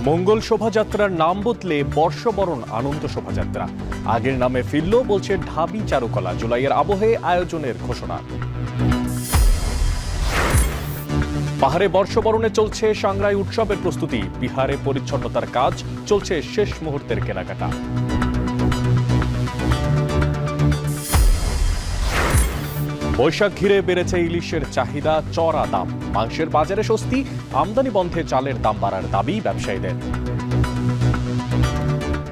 মঙ্গল শোভাযাত্রার নাম বদলে বর্ষবরণ আনন্দ শোভাযাত্রা আগের নামে ফিরল বলছে ঢাবি চারুকলা। জুলাইয়ের আবহে আয়োজনের ঘোষণা। পাহাড়ে বর্ষবরণে চলছে সাংগ্রাই উৎসবের প্রস্তুতি। বিহারে পরিচ্ছন্নতার কাজ চলছে, শেষ মুহূর্তের কেনাকাটা। বৈশাখ ঘিরে বেড়েছে ইলিশের চাহিদা, চড়া দাম। মাংসের বাজারে স্বস্তি, আমদানি বন্ধে চালের দাম বাড়ার দাবি ব্যবসায়ীদের।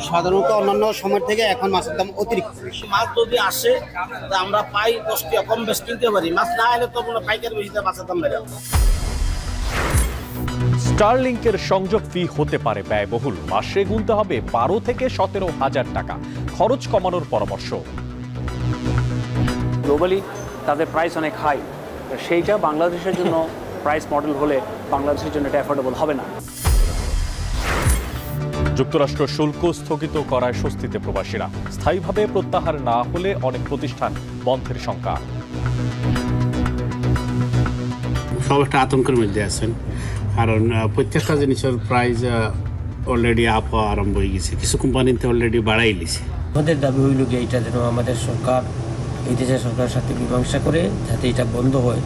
সাধারণত অন্যান্য সময় থেকে এখন মাছের দাম অতিরিক্ত। মাছ যদি আসে আমরা পাই 10 টাকা কম বেশি কিনতে পারি, মাছ না এলে তো পাইকারি বেশিতে মাছের দাম বেড়ে যাবে। স্টারলিংকের সংযোগ ফি হতে পারে ব্যয়বহুল। মাসে গুনতে হবে 12 থেকে 17,000 টাকা। খরচ কমানোর পরামর্শ। গ্লোবালি তাদের প্রাইস অনেক হাই, সেইটা বাংলাদেশের জন্য প্রাইস মডেল হলে বাংলাদেশের জন্য এটা অ্যাফোর্ডেবল হবে না। যুক্তরাষ্ট্র শুল্ক স্থগিত করায় স্বস্তিতে প্রবাসীরা। স্থায়ীভাবে প্রত্যাহার না হলে অনেক প্রতিষ্ঠান বন্ধের শঙ্কা। সব একটা আতঙ্কের মধ্যে আছেন, কারণ প্রত্যেকটা জিনিসের প্রাইস অলরেডি আপ হওয়া আরম্ভ হয়ে গেছে। কিছু কোম্পানিতে অলরেডি বাড়াই দিয়েছে। আমাদের দাবি হইল যে এটা যেন আমাদের সরকার এই দেশের সরকারের সাথে মীমাংসা করে যাতে এটা বন্ধ হয়।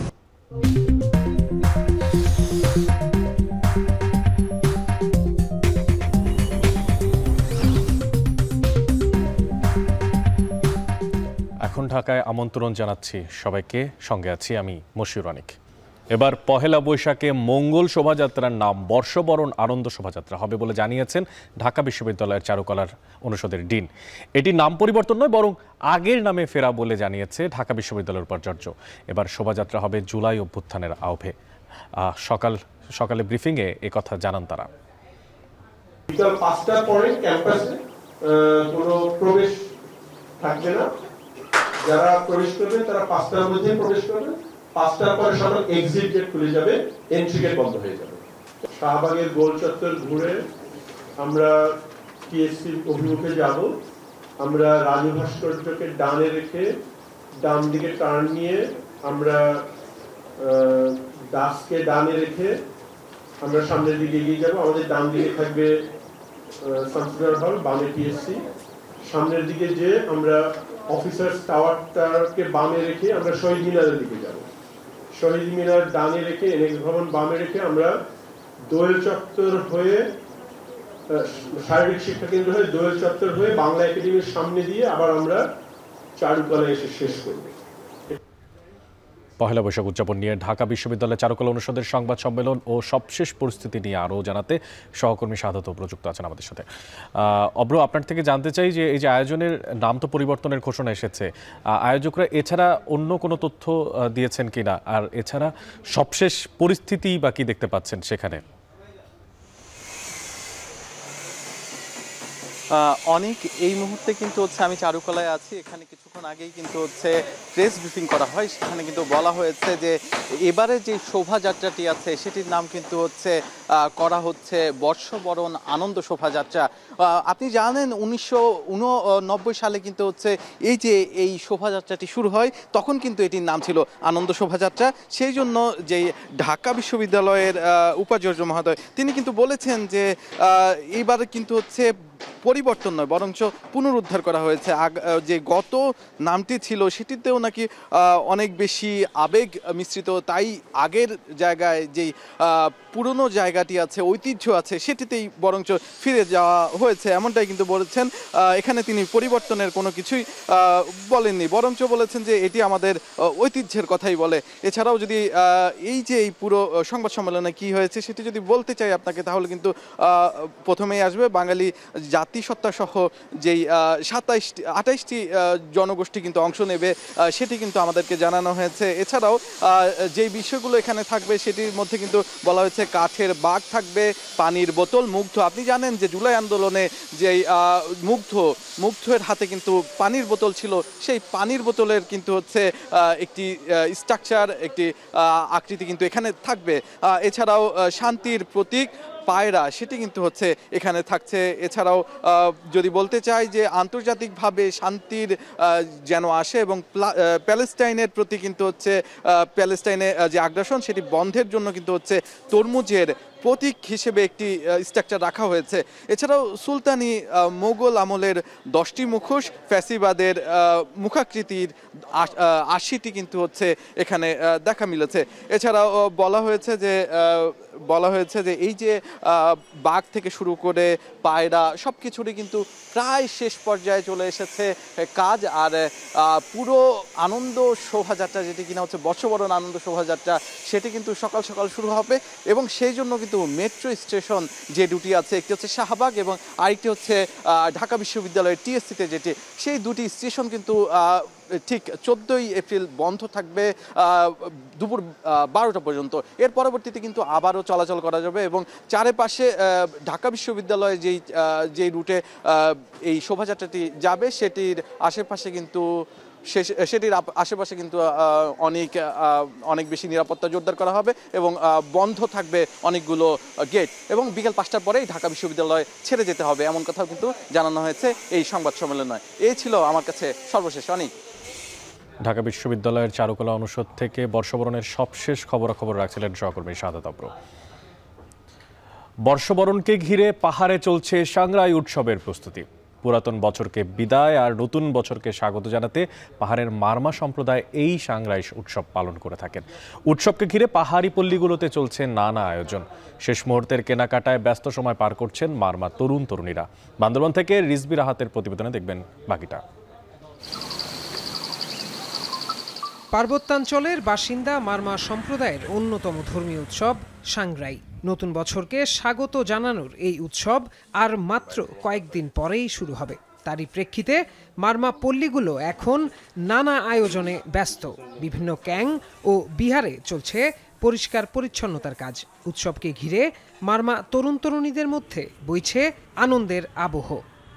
এখন ঢাকায় আমন্ত্রণ জানাচ্ছি সবাইকে, সঙ্গে আছি আমি মশিউর অনিক। এবার পহেলা বৈশাখে মঙ্গল শোভাযাত্রার নাম বর্ষবরণ আনন্দ শোভাযাত্রা হবে বলে জানিয়েছেন ঢাকা বিশ্ববিদ্যালয়ের চারুকলার অনুষদের ডিন। এটি নাম পরিবর্তন নয়, বরং আগের নামে ফেরা বলে জানিয়েছে ঢাকা বিশ্ববিদ্যালয়ের উপাচার্য। এবার শোভাযাত্রা হবে জুলাই অভ্যুত্থানের আবহে। সকালে ব্রিফিংয়ে একথা জানান তারা। বিকাল 5টার পরে ক্যাম্পাসে কোনো প্রবেশ থাকবে না। যারা প্রবেশ করবে তারা 5টার মধ্যে প্রবেশ করবে। 5টার পরে সবার এক্সিট গেট খুলে যাবে, এন্ট্রি গেট বন্ধ হয়ে যাবে। শাহবাগের গোল চত্বর ঘুরে আমরা টিএসসি অভিমুখে যাব। আমরা রাজু ভাস্কর্যকে ডানে রেখে ডান দিকে টার্ন নিয়ে আমরা দাসকে ডানে রেখে আমরা সামনের দিকে এগিয়ে যাব। আমাদের ডান দিকে থাকবে শামসুন্নাহার হল, বামে টিএসসি। সামনের দিকে যে আমরা অফিসার্স টাওয়ারটাকে বামে রেখে আমরা শহীদ মিনারের দিকে যাব। শহীদ মিনার ডানে রেখে এনএক্স ভবন বামে রেখে আমরা দোয়েল চত্বর হয়ে শারীরিক শিক্ষা কেন্দ্র হয়ে দোয়েল চত্বর হয়ে বাংলা একাডেমির সামনে দিয়ে আবার আমরা চারুকলায় এসে শেষ করব। পহেলা বৈশাখ উদযাপন নিয়ে ঢাকা বিশ্ববিদ্যালয় চারুকলা অনুষদের সংবাদ সম্মেলন ও সবশেষ পরিস্থিতি নিয়ে আরও জানাতে সহকর্মী সাধারণত প্রযুক্ত আছেন আমাদের সাথে। অব্র, আপনার থেকে জানতে চাই যে এই যে আয়োজনের নাম তো পরিবর্তনের ঘোষণা এসেছে, আয়োজকরা এছাড়া অন্য কোনো তথ্য দিয়েছেন কিনা, আর এছাড়া সবশেষ পরিস্থিতি বা কি দেখতে পাচ্ছেন সেখানে? অনেক এই মুহূর্তে কিন্তু আমি চারুকলায় আছি। এখানে কিছুক্ষণ আগেই কিন্তু প্রেস ব্রিফিং করা হয়। সেখানে কিন্তু বলা হয়েছে যে এবারে যে শোভাযাত্রাটি আছে সেটির নাম কিন্তু করা হচ্ছে বর্ষবরণ আনন্দ শোভাযাত্রা। আপনি জানেন 1989 সালে কিন্তু এই যে এই শোভাযাত্রাটি শুরু হয়, তখন কিন্তু এটির নাম ছিল আনন্দ শোভাযাত্রা। সেই জন্য যে ঢাকা বিশ্ববিদ্যালয়ের উপাচার্য মহোদয় তিনি কিন্তু বলেছেন যে এইবার কিন্তু পরিবর্তন নয়, বরঞ্চ পুনরুদ্ধার করা হয়েছে। যে গত নামটি ছিল সেটিতেও নাকি অনেক বেশি আবেগ মিশ্রিত, তাই আগের জায়গায় যেই পুরনো জায়গাটি আছে, ঐতিহ্য আছে, সেটিতেই বরঞ্চ ফিরে যাওয়া হয়েছে, এমনটাই কিন্তু বলেছেন। এখানে তিনি পরিবর্তনের কোনো কিছুই বলেননি, বরঞ্চ বলেছেন যে এটি আমাদের ঐতিহ্যের কথাই বলে। এছাড়াও যদি এই যে এই পুরো সংবাদ সম্মেলনে কি হয়েছে সেটি যদি বলতে চাই আপনাকে, তাহলে কিন্তু প্রথমেই আসবে বাঙালি জাতিসত্তা সহ যেই 28টি জনগোষ্ঠী কিন্তু অংশ নেবে, সেটি কিন্তু আমাদেরকে জানানো হয়েছে। এছাড়াও যেই বিষয়গুলো এখানে থাকবে সেটির মধ্যে কিন্তু বলা হয়েছে কাঠের বাঘ থাকবে, পানির বোতল, মুগ্ধ। আপনি জানেন যে জুলাই আন্দোলনে যেই মুগ্ধের হাতে কিন্তু পানির বোতল ছিল, সেই পানির বোতলের কিন্তু একটি স্ট্রাকচার, একটি আকৃতি কিন্তু এখানে থাকবে। এছাড়াও শান্তির প্রতীক পায়রা, সেটি কিন্তু এখানে থাকছে। এছাড়াও যদি বলতে চাই যে আন্তর্জাতিকভাবে শান্তির যেন আসে এবং প্যালেস্টাইনের প্রতি কিন্তু প্যালেস্টাইনে যে আগ্রাসন সেটি বন্ধের জন্য কিন্তু তরমুজের প্রতীক হিসেবে একটি স্ট্রাকচার রাখা হয়েছে। এছাড়াও সুলতানি মোগল আমলের 10টি মুখোশ, ফ্যাসিবাদের মুখাকৃতির 80টি কিন্তু হচ্ছে এখানে দেখা মিলেছে। এছাড়াও বলা হয়েছে যে এই যে বাঘ থেকে শুরু করে পায়রা সব কিছুরই কিন্তু প্রায় শেষ পর্যায়ে চলে এসেছে কাজ। আর পুরো আনন্দ শোভাযাত্রা যেটি কিনা হচ্ছে বর্ষবরণ আনন্দ শোভাযাত্রা সেটি কিন্তু সকাল সকাল শুরু হবে এবং সেই জন্য কিন্তু মেট্রো স্টেশন যে দুটি আছে, একটি হচ্ছে শাহবাগ এবং আরেকটি হচ্ছে ঢাকা বিশ্ববিদ্যালয়ের টিএসসিতে যেটি, সেই দুটি স্টেশন কিন্তু ঠিক 14ই এপ্রিল বন্ধ থাকবে দুপুর 12টা পর্যন্ত। এর পরবর্তীতে কিন্তু আবারও চলাচল করা যাবে এবং চারপাশে ঢাকা বিশ্ববিদ্যালয়ে যেই রুটে এই শোভাযাত্রাটি যাবে সেটির আশেপাশে কিন্তু অনেক বেশি নিরাপত্তা জোরদার করা হবে এবং বন্ধ থাকবে অনেকগুলো গেট এবং বিকেল 5টার পরেই ঢাকা বিশ্ববিদ্যালয় ছেড়ে যেতে হবে এমন কথাও কিন্তু জানানো হয়েছে এই সংবাদ সম্মেলনে। এই ছিল আমার কাছে সর্বশেষ। অনেক ঢাকা বিশ্ববিদ্যালয়ের চারুকলা অনুষদ থেকে বর্ষবরণের সবশেষ খবরাখবর রাখছিলেন সহকর্মী শাহাদাত আবরু। বর্ষবরণকে ঘিরে পাহাড়ে চলছে সাংগ্রাই উৎসবের প্রস্তুতি। পুরাতন বছরকে বিদায় আর নতুন বছরকে স্বাগত জানাতে পাহাড়ের মারমা সম্প্রদায় এই সাংগ্রাই উৎসব পালন করে থাকেন। উৎসবকে ঘিরে পাহাড়ি পল্লীগুলোতে চলছে নানা আয়োজন। শেষ মুহূর্তের কেনাকাটায় ব্যস্ত সময় পার করছেন মারমা তরুণ তরুণীরা। বান্দরবান থেকে রিজবি রাহাতের প্রতিবেদনে দেখবেন বাকিটা। পার্বত্যাঞ্চলের বাসিন্দা মারমা সম্প্রদায়ের অন্যতম ধর্মীয় উৎসব সাংগ্রাই। নতুন বছরকে স্বাগত জানানোর এই উৎসব আর মাত্র কয়েকদিন পরেই শুরু হবে। তারই প্রেক্ষিতে মারমা পল্লীগুলো এখন নানা আয়োজনে ব্যস্ত। বিভিন্ন ক্যাং ও বিহারে চলছে পরিষ্কার পরিচ্ছন্নতার কাজ। উৎসবকে ঘিরে মারমা তরুণ তরুণীদের মধ্যে বইছে আনন্দের আবহ।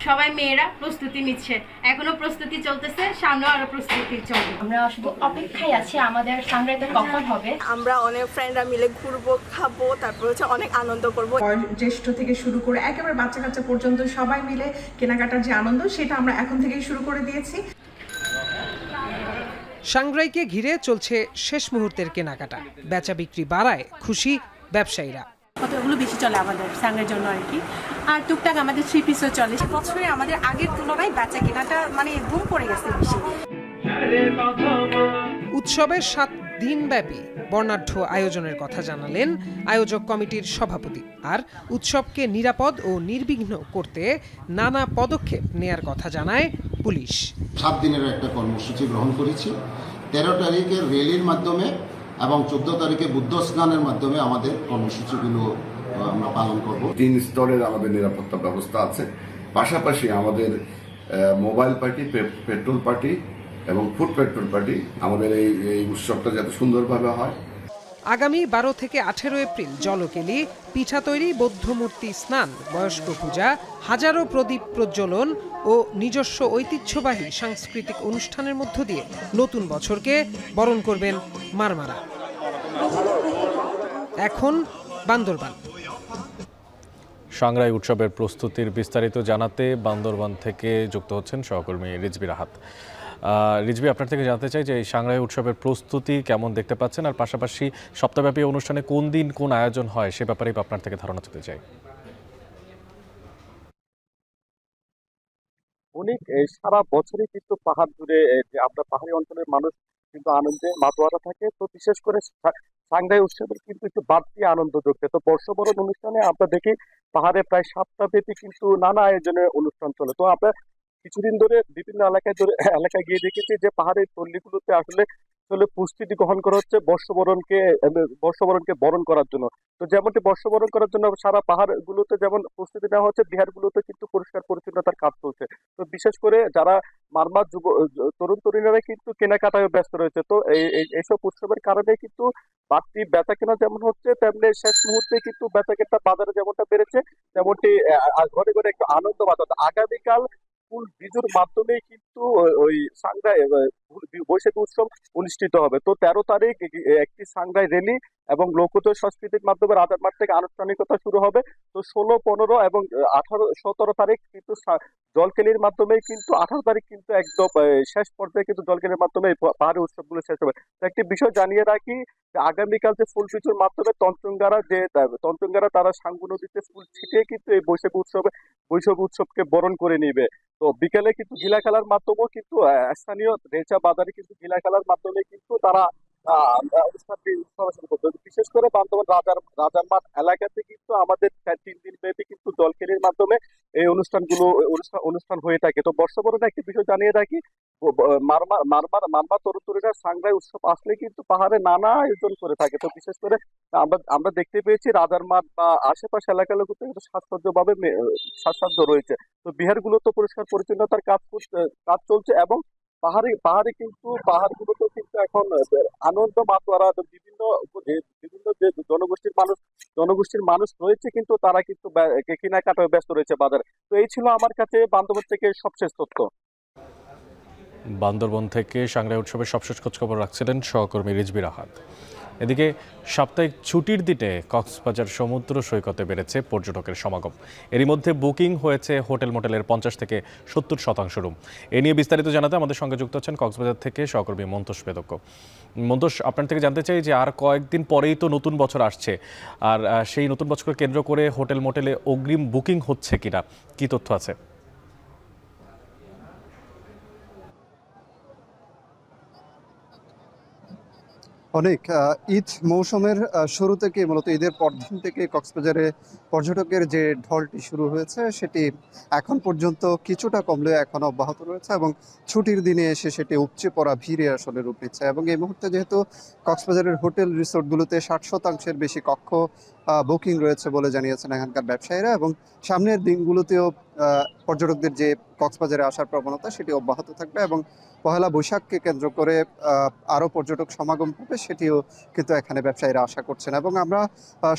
সবাই মেয়েরা প্রস্তুতি নিচ্ছে, এখনো প্রস্তুতি চলতেছে, সামনেও আরো প্রস্তুতি চলবে। আমরা অপেক্ষায় আছি আমাদের সাংগ্রাইটা কখন হবে। আমরা অনেক ফ্রেন্ডরা মিলে ঘুরবো, খাবো, তারপর হচ্ছে অনেক আনন্দ করবো। জ্যেষ্ঠ থেকে শুরু করে একেবারে বাচ্চা কাচ্চা পর্যন্ত সবাই মিলে কেনাকাটার যে আনন্দ সেটা আমরা এখন থেকেই শুরু করে দিয়েছি। সাংগ্রাইকে ঘিরে চলছে শেষ মুহূর্তের কেনাকাটা। বেচা বিক্রি বাড়ায় খুশি ব্যবসায়ীরা। কতগুলো বেশি চলে আমাদের সাংগ্রাইয়ের জন্য আর কি, আর টুকটাক আমাদের 3 পিসও চলে। বছরে আমাদের আগের তুলনায় বেচা কেনাটা বুম পড়ে গেছে বেশি। উৎসবের 7 দিনব্যাপী বর্ণাঢ্য আয়োজনের কথা জানালেন আয়োজক কমিটির সভাপতি। আর উৎসবকে নিরাপদ ও নির্বিঘ্ন করতে নানা পদক্ষেপ নেয়ার কথা জানায় পুলিশ। 7 দিনের একটা কর্মসূচি গ্রহণ করেছি। 13 তারিখের র্যালির মাধ্যমে এবং 14 তারিখে বুদ্ধ স্নানের মাধ্যমে আমাদের কর্মসূচিগুলো আমরা পালন করব। 3 স্তরের আমাদের নিরাপত্তা ব্যবস্থা আছে। পাশাপাশি আমাদের মোবাইল পার্টি, পেট্রোল পার্টি এবং ফুড পেট্রোল পার্টি আমাদের এই উৎসবটা যাতে সুন্দরভাবে হয়। আগামী 12 থেকে 18 এপ্রিল জলকেলি, পিঠা তৈরি, বৌদ্ধ মূর্তি স্নান, বয়স্ক পূজা, হাজারো প্রদীপ প্রজ্বলন ও নিজস্ব ঐতিহ্যবাহী সাংস্কৃতিক অনুষ্ঠানের মধ্য দিয়ে নতুন বছরকে বরণ করবেন মারমারা। এখন বান্দরবান। সাংগ্রাই উৎসবের প্রস্তুতির বিস্তারিত জানাতে বান্দরবান থেকে যুক্ত হচ্ছেন সহকর্মী রিজবি রাহাত। রিজবি, আপনার থেকে জানতে চাই যে এই সাংগ্রাই উৎসবের প্রস্তুতি কেমন দেখতে পাচ্ছেন, আর পাশাপাশি সপ্তাহব্যাপী অনুষ্ঠানে কোন দিন কোন আয়োজন হয় সে ব্যাপারে আপনার থেকে ধারণা পেতে চাই। অনেক সারা বছরই কিন্তু পাহাড় জুড়ে আমরা পাহাড়ি অঞ্চলের মানুষ কিন্তু আনন্দে মাতোয়ারা থাকে। তো বিশেষ করে সাংগ্রাই উৎসবের কিন্তু একটু বাড়তি আনন্দ যোগছে। তো বর্ষবরণ অনুষ্ঠানে আমরা দেখি পাহাড়ে প্রায় 7টা ব্যাপী কিন্তু নানা আয়োজনের অনুষ্ঠান চলে। তো আমরা কিছুদিন ধরে বিভিন্ন এলাকায় গিয়ে দেখেছি যে পাহাড়ের পল্লীগুলোতে আসলে প্রস্তুতি গ্রহণ করা হচ্ছে বর্ষবরণকে বরণ করার জন্য। তো যেমনটি বর্ষবরণ করার জন্য সারা পাহাড়গুলোতে যেমন প্রস্তুতি নেওয়া হচ্ছে, বিহারগুলোতে কিন্তু পরিষ্কার পরিচ্ছন্নতার কাজ চলছে। তো বিশেষ করে যারা মারমা তরুণ তরুণীরা কিন্তু কেনাকাটায় ব্যস্ত রয়েছে। তো এইসব উৎসবের কারণে কিন্তু বাড়তি বেচা কেনা যেমন হচ্ছে, তেমনি শেষ মুহূর্তে কিন্তু বেচা কেনা বাজারে যেমনটা বেড়েছে, তেমনটি ঘরে ঘরে একটু আনন্দ বাজার। আগামীকাল ফুল বিজুর মাধ্যমে কিন্তু কিন্তু ওই সাংঘাই বৈশাখী উৎসব অনুষ্ঠিত হবে। তো 13 তারিখ একটি সাংঘাই র্যালি এবং লোকোত্তর সংস্কৃতির মাধ্যমে রাজারমাঠ থেকে আনুষ্ঠানিকতা শুরু হবে। তো 16, 15 এবং 18, 17 তারিখ কিন্তু জলকেলির মাধ্যমে কিন্তু 18 তারিখ কিন্তু একদম শেষ পর্যায়ে কিন্তু জলকেলির মাধ্যমে পাহাড়ি উৎসবগুলো শেষ হবে। তো একটি বিষয় জানিয়ে রাখি যে আগামীকাল যে ফুল পিছুর মাধ্যমে তঞ্চঙ্গারা তারা সাঙ্গু নদীতে ফুল ছিটিয়ে কিন্তু এই বৈশাখী উৎসবকে বরণ করে নিবে। তো বিকেলে কিন্তু গিলা খেলার মাধ্যমেও কিন্তু স্থানীয় রেচা বাজারে কিন্তু গিলা খেলার মাধ্যমে কিন্তু তারা অনুষ্ঠানটি শুরু করবে। বিশেষ করে বান্দরবান রাজারমাঠ এলাকাতে কিন্তু আমাদের 3 দিন ব্যাপী কিন্তু জলকেলির মাধ্যমে এই অনুষ্ঠান হয়ে থাকে। তো বর্ষবরণে একটি বিষয় জানিয়ে রাখি, মারমা তরুণীরা সাংঘাই উৎসব আসলে কিন্তু পাহাড়ে নানা আয়োজন করে থাকে। তো বিশেষ করে আমরা দেখতে পেয়েছি রাজারমাঠ বা আশেপাশে এলাকাগুলোতে কিন্তু সাজসজ্জা রয়েছে। তো বিহারগুলো তো পরিষ্কার পরিচ্ছন্নতার কাজ চলছে এবং পাহাড়গুলোতেও কিন্তু এখন আনন্দ মাতোয়ারা বিভিন্ন যে জনগোষ্ঠীর মানুষ রয়েছে কিন্তু তারা কিন্তু কেনাকাটায় ব্যস্ত রয়েছে বাজারে। তো এই ছিল আমার কাছে বান্দরবান থেকে সবশেষ তথ্য। বান্দরবন থেকে সাংঘাই উৎসবের সবশেষ খোঁজখবর রাখছিলেন সহকর্মী রিজবি রাহাত। এদিকে সাপ্তাহিক ছুটির দিনে কক্সবাজার সমুদ্র সৈকতে বেড়েছে পর্যটকের সমাগম। এরই মধ্যে বুকিং হয়েছে হোটেল মোটেলের 50 থেকে 70% রুম। এ নিয়ে বিস্তারিত জানাতে আমাদের সঙ্গে যুক্ত হচ্ছেন কক্সবাজার থেকে সহকর্মী মন্তোষ বেদজ্ঞ। মন্তোষ, আপনার থেকে জানতে চাই যে আর কয়েকদিন পরেই তো নতুন বছর আসছে, আর সেই নতুন বছরকে কেন্দ্র করে হোটেল মোটেলে অগ্রিম বুকিং হচ্ছে কিনা, কি তথ্য আছে? অনেক ঈদ মৌসুমের শুরু থেকে মূলত ঈদের পরদিন থেকে কক্সবাজারে পর্যটকের যে ঢলটি শুরু হয়েছে সেটি এখন পর্যন্ত কিছুটা কমলেও এখনো অব্যাহত রয়েছে এবং ছুটির দিনে এসে সেটি উপচে পড়া ভিড়ে আসলে রূপ নিচ্ছে। এবং এই মুহূর্তে যেহেতু কক্সবাজারের হোটেল রিসোর্টগুলোতে 60% বেশি কক্ষ বুকিং রয়েছে বলে জানিয়েছেন এখানকার ব্যবসায়ীরা, এবং সামনের দিনগুলোতেও পর্যটকদের যে কক্সবাজারে আসার প্রবণতা সেটি অব্যাহত থাকবে এবং পহেলা বৈশাখকে কেন্দ্র করে আরও পর্যটক সমাগম হবে সেটিও কিন্তু এখানে ব্যবসায়ীরা আশা করছেন। এবং আমরা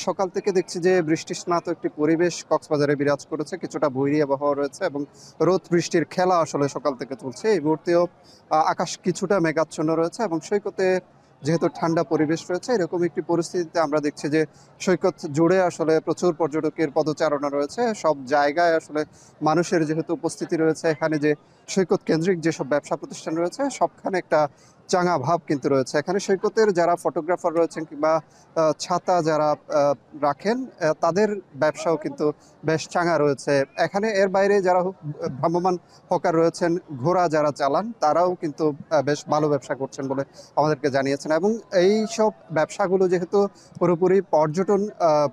সকাল থেকে দেখছি যে বৃষ্টিস্নাত একটি পরিবেশ কক্সবাজারে বিরাজ করেছে, কিছুটা বৈরী আবহাওয়া রয়েছে এবং রোদ বৃষ্টির খেলা আসলে সকাল থেকে চলছে। এই মুহূর্তেও আকাশ কিছুটা মেঘাচ্ছন্ন রয়েছে এবং সৈকতে যেহেতু ঠান্ডা পরিবেশ রয়েছে, এরকম একটি পরিস্থিতিতে আমরা দেখছি যে সৈকত জুড়ে আসলে প্রচুর পর্যটকের পদচারণা রয়েছে। সব জায়গায় আসলে মানুষের যেহেতু উপস্থিতি রয়েছে, এখানে যে সৈকত কেন্দ্রিক যেসব ব্যবসা প্রতিষ্ঠান রয়েছে সবখানে একটা চাঙা ভাব কিন্তু রয়েছে। এখানে সৈকতের যারা ফটোগ্রাফার রয়েছেন কিংবা ছাতা যারা রাখেন তাদের ব্যবসাও কিন্তু বেশ চাঙা রয়েছে এখানে। এর বাইরে যারা ভ্রাম্যমান হকার রয়েছেন, ঘোড়া যারা চালান, তারাও কিন্তু বেশ ভালো ব্যবসা করছেন বলে আমাদেরকে জানিয়েছেন। এবং এই সব ব্যবসাগুলো যেহেতু পুরোপুরি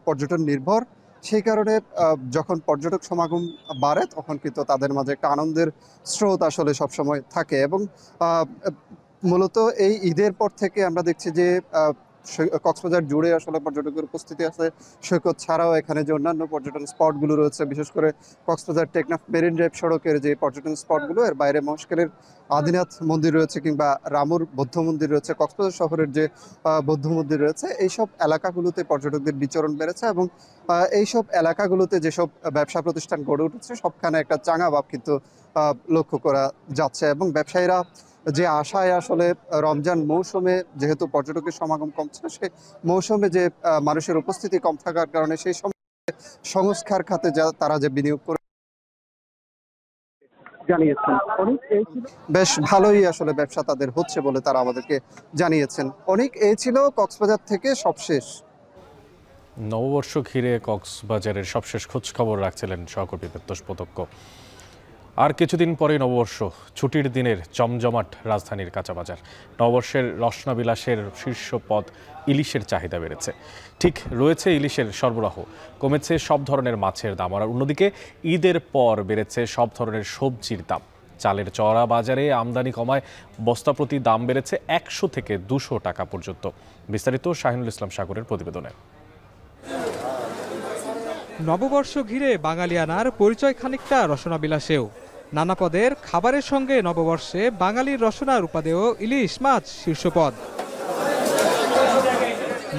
পর্যটন নির্ভর, সেই কারণে যখন পর্যটক সমাগম বাড়ে তখন কিন্তু তাদের মাঝে একটা আনন্দের স্রোত আসলে সবসময় থাকে। এবং মূলত এই ঈদের পর থেকে আমরা দেখছি যে কক্সবাজার জুড়ে আসলে পর্যটকের উপস্থিতি আছে। সৈকত ছাড়াও এখানে যে অন্যান্য পর্যটন স্পটগুলো রয়েছে, বিশেষ করে কক্সবাজার টেকনাফ মেরিন ড্রাইভ সড়কের যে পর্যটন স্পটগুলো, এর বাইরে মহেশখালীর আদিনাথ মন্দির রয়েছে কিংবা রামুর বৌদ্ধ মন্দির রয়েছে, কক্সবাজার শহরের যে বৌদ্ধ মন্দির রয়েছে, এইসব এলাকাগুলোতে পর্যটকদের বিচরণ বেড়েছে এবং এইসব এলাকাগুলোতে যেসব ব্যবসা প্রতিষ্ঠান গড়ে উঠেছে সবখানে একটা চাঙা ভাব কিন্তু লক্ষ্য করা যাচ্ছে। এবং ব্যবসায়ীরা যে আশায় আসলে রমজান মৌসুমে যেহেতু পর্যটকের সমাগম কমছে, সেই মৌসুমে যে মানুষের উপস্থিতি কম থাকার কারণে সেই সময় সংস্কার খাতে তারা যে বিনিয়োগ করে জানিয়েছেন বেশ ভালোই আসলে ব্যবসা তাদের হচ্ছে বলে তারা আমাদেরকে জানিয়েছেন। অনেক এই ছিল কক্সবাজার থেকে সবশেষ। নববর্ষ ঘিরে কক্সবাজারের সবশেষ খোঁজ খবর রাখছিলেন সহকর্মী মন্তোষ বেদজ্ঞ। আর কিছুদিন পরেই নববর্ষ, ছুটির দিনের জমজমাট রাজধানীর কাঁচাবাজার। নববর্ষের রসনাবিলাসের শীর্ষ পদ ইলিশের চাহিদা বেড়েছে, ঠিক রয়েছে ইলিশের সরবরাহ, কমেছে সব ধরনের মাছের দাম, আর অন্যদিকে ঈদের পর বেড়েছে সব ধরনের সবজির দাম। চালের চড়া বাজারে আমদানি কমায় বস্তা প্রতি দাম বেড়েছে 100 থেকে 200 টাকা পর্যন্ত। বিস্তারিত শাহিনুল ইসলাম সাগরের প্রতিবেদনে। নববর্ষ ঘিরে বাঙালিয়ানার পরিচয় খানিকটা রসনাবিলাসেও। নানা পদের খাবারের সঙ্গে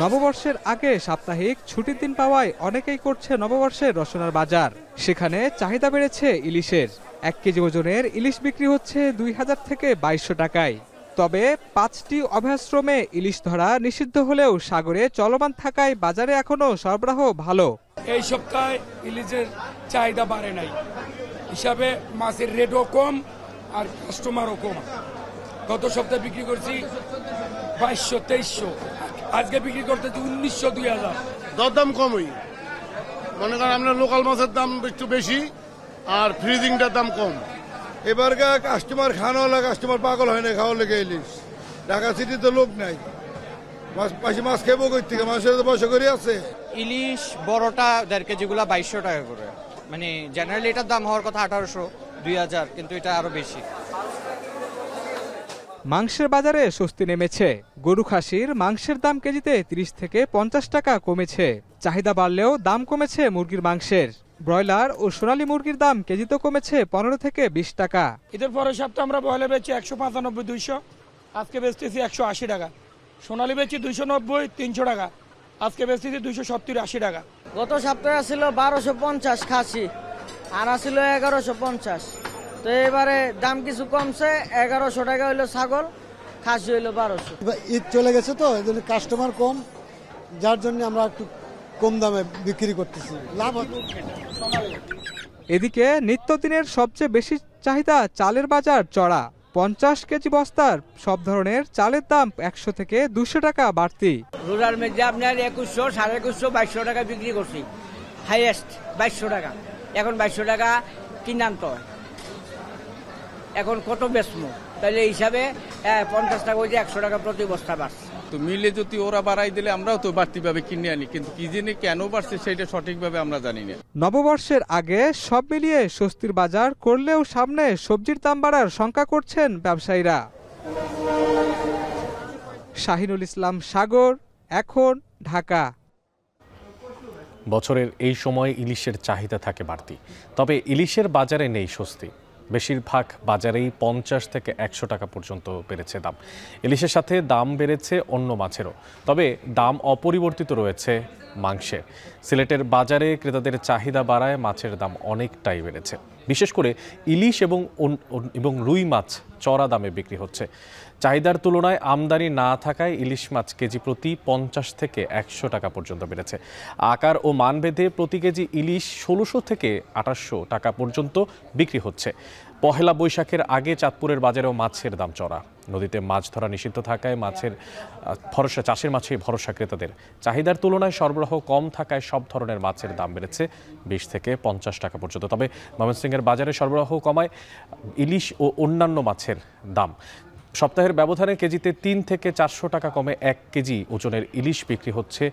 নববর্ষের আগে সাপ্তাহিক ছুটির দিন পাওয়ায় অনেকেই করছে নববর্ষের রসনার বাজার। সেখানে চাহিদা বেড়েছে ইলিশের। 1 কেজি ওজনের ইলিশ বিক্রি হচ্ছে 2000 থেকে 2200 টাকায়। তবে 5টি অভয়াশ্রমে ইলিশ ধরা নিষিদ্ধ হলেও সাগরে চলমান থাকায় বাজারে এখনো সরবরাহ ভালো। এই সপ্তাহে ইলিশের চাহিদা বাড়ে নাই হিসাবে মাছের রেটও কম আর কাস্টমারও কম। গত সপ্তাহে বিক্রি করছি 2200-2300, আজকে বিক্রি করতেছি 1900-2000। দরদাম কমই, মনে করেন আপনার লোকাল মাছের দাম একটু বেশি আর ফ্রিজিংটার দাম কম। এবারকার কাস্টমার খাওয়ালা কাস্টমার পাগল হয় না খাওয়ার লেগে ইলিশ। ঢাকা সিটিতে লোক নাই, মাছ খেবো কই থেকে, মাছের তো পয়সা করে আছে। ইলিশ বড়টা 1.5 কেজিগুলা 2200 টাকা করে, মানে জেনারেলি এটার দাম হওয়ার কথা 1800-2000, কিন্তু এটা আরো বেশি। মাংসের বাজারে স্বস্তি নেমেছে। গরু খাসির মাংসের দাম কেজিতে 30 থেকে 50 টাকা কমেছে। চাহিদা বাড়লেও দাম কমেছে মুরগির মাংসের। ব্রয়লার ও সোনালী মুরগির দাম কেজিতে কমেছে 15 থেকে 20 টাকা। ঈদের পরের সপ্তাহে আমরা ব্রয়লার বেচি 195-200, আজকে বেচতেছি 180 টাকা। সোনালী বেচি 290-300 টাকা, আজকে বেচতেছি 270-80 টাকা। গত সপ্তাহে ছিল 1250 খাসি, আর ছিল 1150। তো এবারে দাম কিছু কমছে, 1100 টাকা হইলো ছাগল, খাসি হইলো 1200। ঈদ চলে গেছে তো এই জন্য কাস্টমার কম, যার জন্য আমরা একটু কম দামে বিক্রি করতেছি, লাভ হচ্ছে। এদিকে নিত্যদিনের সবচেয়ে বেশি চাহিদা চালের বাজার চড়া। 50 কেজি বস্তার সব ধরনের চালের দাম 100 থেকে 200 টাকা বাড়তি। রোজার মধ্যে আপনার 2100, 2150, 2200 টাকা বিক্রি করছি, হাইয়েস্ট 2200 টাকা। এখন 2200 টাকা কিনান্ত হয়, এখন কত বেচমো? তাহলে হিসাবে 50 টাকা হয়েছে, 100 টাকা প্রতি বস্তা বাড়ছে। তো মিলে যদি ওরা বাড়াই দিলে আমরাও তো বাড়তিভাবে কিনে আনি, কিন্তু কি জেনে কেন বাড়ছে সেটা সঠিকভাবে আমরা জানি না। নববর্ষের আগে সব মিলিয়ে স্বস্তির বাজার করলেও সামনে সবজির দাম বাড়ার শঙ্কা করছেন ব্যবসায়ীরা। শাহিনুল ইসলাম সাগর, এখন, ঢাকা। বছরের এই সময় ইলিশের চাহিদা থাকে বাড়তি, তবে ইলিশের বাজারে নেই স্বস্তি। বেশিরভাগ বাজারেই 50 থেকে 100 টাকা পর্যন্ত বেড়েছে দাম। ইলিশের সাথে দাম বেড়েছে অন্য মাছেরও, তবে দাম অপরিবর্তিত রয়েছে মাংসের। সিলেটের বাজারে ক্রেতাদের চাহিদা বাড়ায় মাছের দাম অনেকটাই বেড়েছে। বিশেষ করে ইলিশ এবং রুই মাছ চড়া দামে বিক্রি হচ্ছে। চাহিদার তুলনায় আমদানি না থাকায় ইলিশ মাছ কেজি প্রতি 50 থেকে 100 টাকা পর্যন্ত বেড়েছে। আকার ও মানভেদে প্রতি কেজি ইলিশ 1600 থেকে 2800 টাকা পর্যন্ত বিক্রি হচ্ছে। পহেলা বৈশাখের আগে চাঁদপুরের বাজারেও মাছের দাম চড়া। নদীতে মাছ ধরা নিষিদ্ধ থাকায় চাষের মাছে ভরসা ক্রেতাদের। চাহিদার তুলনায় সরবরাহ কম থাকায় সব ধরনের মাছের দাম বেড়েছে 20 থেকে 50 টাকা পর্যন্ত। তবে ময়মনসিংহের বাজারে সরবরাহ কমায় ইলিশ ও অন্যান্য মাছের দাম। সপ্তাহের ব্যবধানে কেজিতে 3 থেকে 400 টাকা কমে 1 কেজি ওজনের ইলিশ বিক্রি হচ্ছে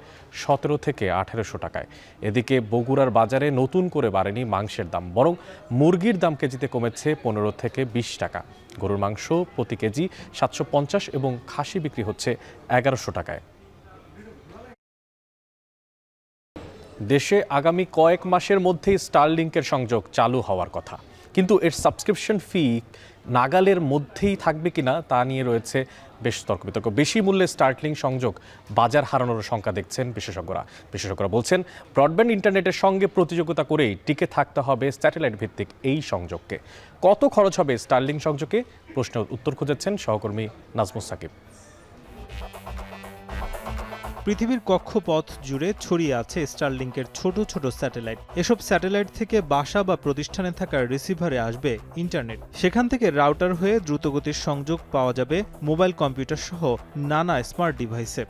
17 থেকে 1800 টাকায়। এদিকে বগুড়ার বাজারে নতুন করে বাড়েনি মাংসের দাম, বরং মুরগির দাম কেজিতে কমেছে 15 থেকে 20 টাকা। গরুর মাংস প্রতি কেজি 750 এবং খাসি বিক্রি হচ্ছে 1100 টাকায়। দেশে আগামী কয়েক মাসের মধ্যেই স্টারলিংকের সংযোগ চালু হওয়ার কথা, কিন্তু এর সাবস্ক্রিপশন ফি নাগালের মধ্যেই থাকবে কিনা তা নিয়ে রয়েছে বেশ তর্ক বিতর্ক। বেশি মূল্যে স্টারলিংক সংযোগ বাজার হারানোর শঙ্কা দেখছেন বিশেষজ্ঞরা বলছেন, ব্রডব্যান্ড ইন্টারনেটের সঙ্গে প্রতিযোগিতা করেই টিকে থাকতে হবে স্যাটেলাইট ভিত্তিক এই সংযোগকে। কত খরচ হবে স্টারলিংক সংযোগে, প্রশ্নের উত্তর খুঁজেছেন সহকর্মী নাজমুস সাকিব। পৃথিবীর কক্ষপথ জুড়ে ছড়িয়ে আছে স্টারলিংকের ছোট ছোট স্যাটেলাইট। এসব স্যাটেলাইট থেকে বাসা বা প্রতিষ্ঠানে থাকা রিসিভারে আসবে ইন্টারনেট। সেখান থেকে রাউটার হয়ে দ্রুতগতির সংযোগ পাওয়া যাবে মোবাইল কম্পিউটার সহ নানা স্মার্ট ডিভাইসে।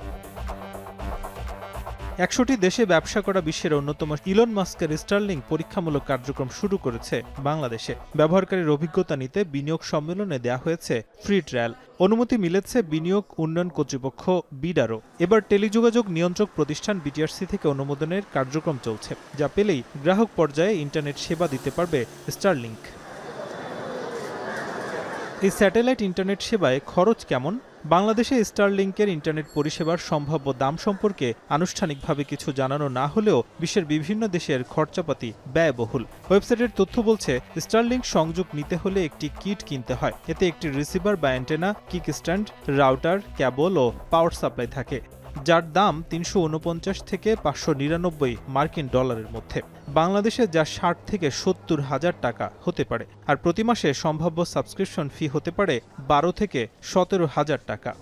100টি দেশে ব্যবসা করা বিশ্বের অন্যতম ইলন মাস্কের স্টারলিংক পরীক্ষামূলক কার্যক্রম শুরু করেছে বাংলাদেশে। ব্যবহারকারীর অভিজ্ঞতা নিতে বিনিয়োগ সম্মেলনে দেয়া হয়েছে ফ্রি ট্রায়াল। অনুমতি মিলেছে বিনিয়োগ উন্নয়ন কর্তৃপক্ষ বিডারও। এবার টেলিযোগাযোগ নিয়ন্ত্রক প্রতিষ্ঠান বিটিআরসি থেকে অনুমোদনের কার্যক্রম চলছে, যা পেলেই গ্রাহক পর্যায়ে ইন্টারনেট সেবা দিতে পারবে স্টারলিংক। এই স্যাটেলাইট ইন্টারনেট সেবায় খরচ কেমন? বাংলাদেশে স্টারলিংকের ইন্টারনেট পরিষেবার সম্ভাব্য দাম সম্পর্কে আনুষ্ঠানিকভাবে কিছু জানানো না হলেও বিশ্বের বিভিন্ন দেশের খরচাপাতি ব্যয়বহুল। ওয়েবসাইটের তথ্য বলছে, স্টারলিংক সংযোগ নিতে হলে একটি কিট কিনতে হয়। এতে একটি রিসিভার বা অ্যান্টেনা, কিক স্ট্যান্ড, রাউটার, কেবল ও পাওয়ার সাপ্লাই থাকে। যার দাম ৩৪৯ থেকে ৫৯৯ মার্কিন ডলারের মধ্যে। বাংলাদেশে যা ৬০ থেকে ৭০ হাজার টাকা হতে পারে, আর প্রতি মাসে সম্ভাব্য সাবস্ক্রিপশন ফি হতে পারে ১২ থেকে ১৭ হাজার টাকা।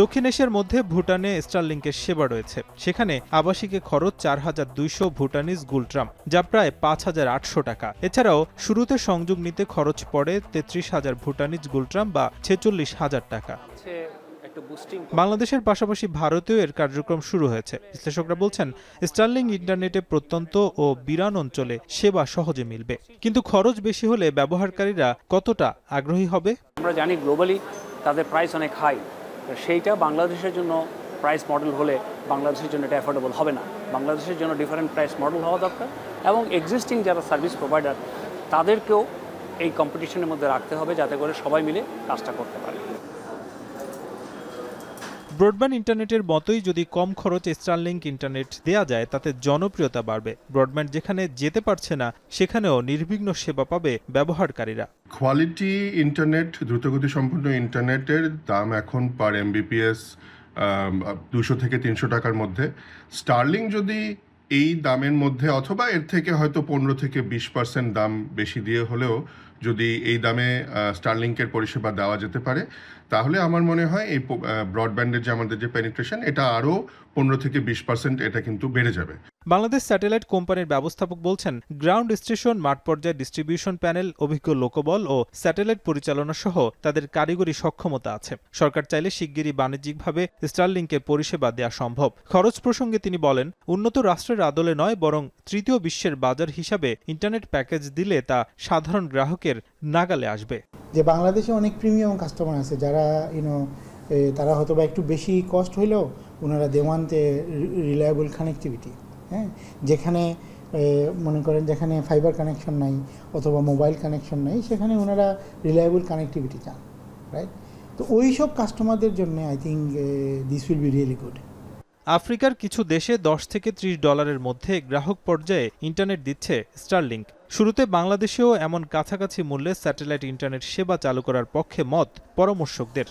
দক্ষিণ এশিয়ার মধ্যে ভুটানে স্টারলিংকের সেবা রয়েছে। সেখানে আবাসিকে খরচ ৪,২০০ ভুটানিজ গুলট্রাম, যা প্রায় ৫,৮০০ টাকা। এছাড়াও শুরুতে সংযোগ নিতে খরচ পড়ে ৩৩,০০০ ভুটানিজ গুলট্রাম বা ৪৬,০০০ টাকা। বাংলাদেশের পাশাপাশি ভারতেও এর কার্যক্রম শুরু হয়েছে। বিশ্লেষকরা বলছেন, স্টারলিংক ইন্টারনেটে প্রত্যন্ত ও বিরান অঞ্চলে সেবা সহজে মিলবে, কিন্তু খরচ বেশি হলে ব্যবহারকারীরা কতটা আগ্রহী হবে? আমরা জানি গ্লোবালি তাদের প্রাইস অনেক হাই, সেইটা বাংলাদেশের জন্য প্রাইস মডেল হলে বাংলাদেশের জন্য এটা অ্যাফোর্ডেবল হবে না। বাংলাদেশের জন্য ডিফারেন্ট প্রাইস মডেল হওয়া দরকার এবং এক্সিস্টিং যারা সার্ভিস প্রোভাইডার তাদেরকেও এই কম্পিটিশনের মধ্যে রাখতে হবে, যাতে করে সবাই মিলে কাজটা করতে পারে। ব্রডব্যান্ড ইন্টারনেটের মতোই যদি কম খরচে স্টারলিংক ইন্টারনেট দেয়া যায়, তাতে জনপ্রিয়তা বাড়বে। ব্রডব্যান্ড যেখানে যেতে পারছে না, সেখানেও নির্বিঘ্ন সেবা পাবে ব্যবহারকারীরা। কোয়ালিটি ইন্টারনেট, দ্রুতগতি সম্পন্ন ইন্টারনেটের দাম এখন পার এমবিপিএস 200 থেকে 300 টাকার মধ্যে। স্টারলিংক যদি এই দামের মধ্যে অথবা এর থেকে হয়তো 15 থেকে 20% দাম বেশি দিয়ে হলেও যদি এই দামে স্টারলিংকের পরিষেবা দেওয়া যেতে পারে, তাহলে আমার মনে হয় এই ব্রডব্যান্ডের যে আমাদের যে পেনিট্রেশন, এটা আরও 15 থেকে 20% এটা কিন্তু বেড়ে যাবে। বাংলাদেশ স্যাটেলাইট কোম্পানির ব্যবস্থাপক বলছেন, গ্রাউন্ড স্টেশন, মাঠ পর্যায়ে ডিস্ট্রিবিউশন প্যানেল, অভিজ্ঞ লোকবল ও স্যাটেলাইট পরিচালনা সহ তাদের কারিগরি সক্ষমতা আছে। সরকার চাইলে শিগগিরই বাণিজ্যিকভাবে স্টারলিংকের পরিষেবা দেওয়া সম্ভব। খরচ প্রসঙ্গে তিনি বলেন, উন্নত রাষ্ট্রের আদলে নয়, বরং তৃতীয় বিশ্বের বাজার হিসাবে ইন্টারনেট প্যাকেজ দিলে তা সাধারণ গ্রাহকের নাগালে আসবে। যে বাংলাদেশে অনেক প্রিমিয়াম কাস্টমার আছে যারা তারা হয়তো বা একটু বেশি কস্ট হইলেও ওনারা দেওয়ানতে রিলায়েবল কানেক্টিভিটি, হ্যাঁ, যেখানে মনে করেন যেখানে ফাইবার কানেকশন নাই অথবা মোবাইল কানেকশন নাই, সেখানে ওনারা রিলায়েবল কানেক্টিভিটি চান, রাইট? তো ওই সব কাস্টমারদের জন্য I think this will be really good. আফ্রিকার কিছু দেশে $10 থেকে $30 মধ্যে গ্রাহক পর্যায়ে ইন্টারনেট দিচ্ছে স্টারলিংক। শুরুতে বাংলাদেশেও এমন কাছাকাছি মূল্যে স্যাটেলাইট ইন্টারনেট সেবা চালু করার পক্ষে মত পরামর্শকদের।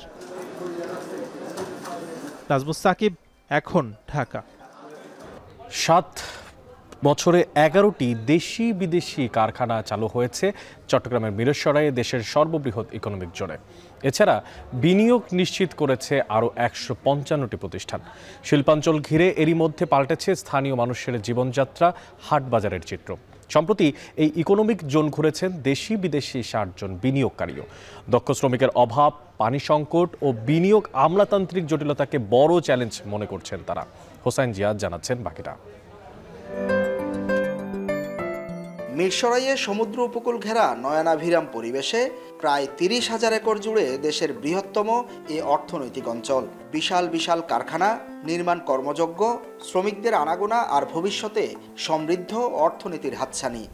নাজমুস সাকিব, এখন, ঢাকা। 7 বছরে 11টি দেশি বিদেশি কারখানা চালু হয়েছে চট্টগ্রামের মিরসরাইয়ে, দেশের সর্ববৃহৎ ইকোনমিক জোনে। এছাড়া বিনিয়োগ নিশ্চিত করেছে আরও 155টি প্রতিষ্ঠান। শিল্পাঞ্চল ঘিরে এরই মধ্যে পাল্টেছে স্থানীয় মানুষের জীবনযাত্রা, হাট বাজারের চিত্র। সম্প্রতি এই ইকোনমিক জোন ঘুরেছেন দেশি বিদেশি 60 জন বিনিয়োগকারীও। দক্ষ শ্রমিকের অভাব, পানি সংকট ও বিনিয়োগ আমলাতান্ত্রিক জটিলতাকে বড় চ্যালেঞ্জ মনে করছেন তারা। হোসাইন জিয়াদ জানাচ্ছেন বাকিটা। মিরসরাইয়ে সমুদ্র উপকূল ঘেরা নয়নাভিরাম পরিবেশে প্রায় 30,000 একর জুড়ে দেশের বৃহত্তম এই অর্থনৈতিক অঞ্চল। বিশাল বিশাল কারখানা, নির্মাণ কর্মযোগ্য শ্রমিকদের আনাগোনা আর ভবিষ্যতে সমৃদ্ধ অর্থনীতির হাতছানি।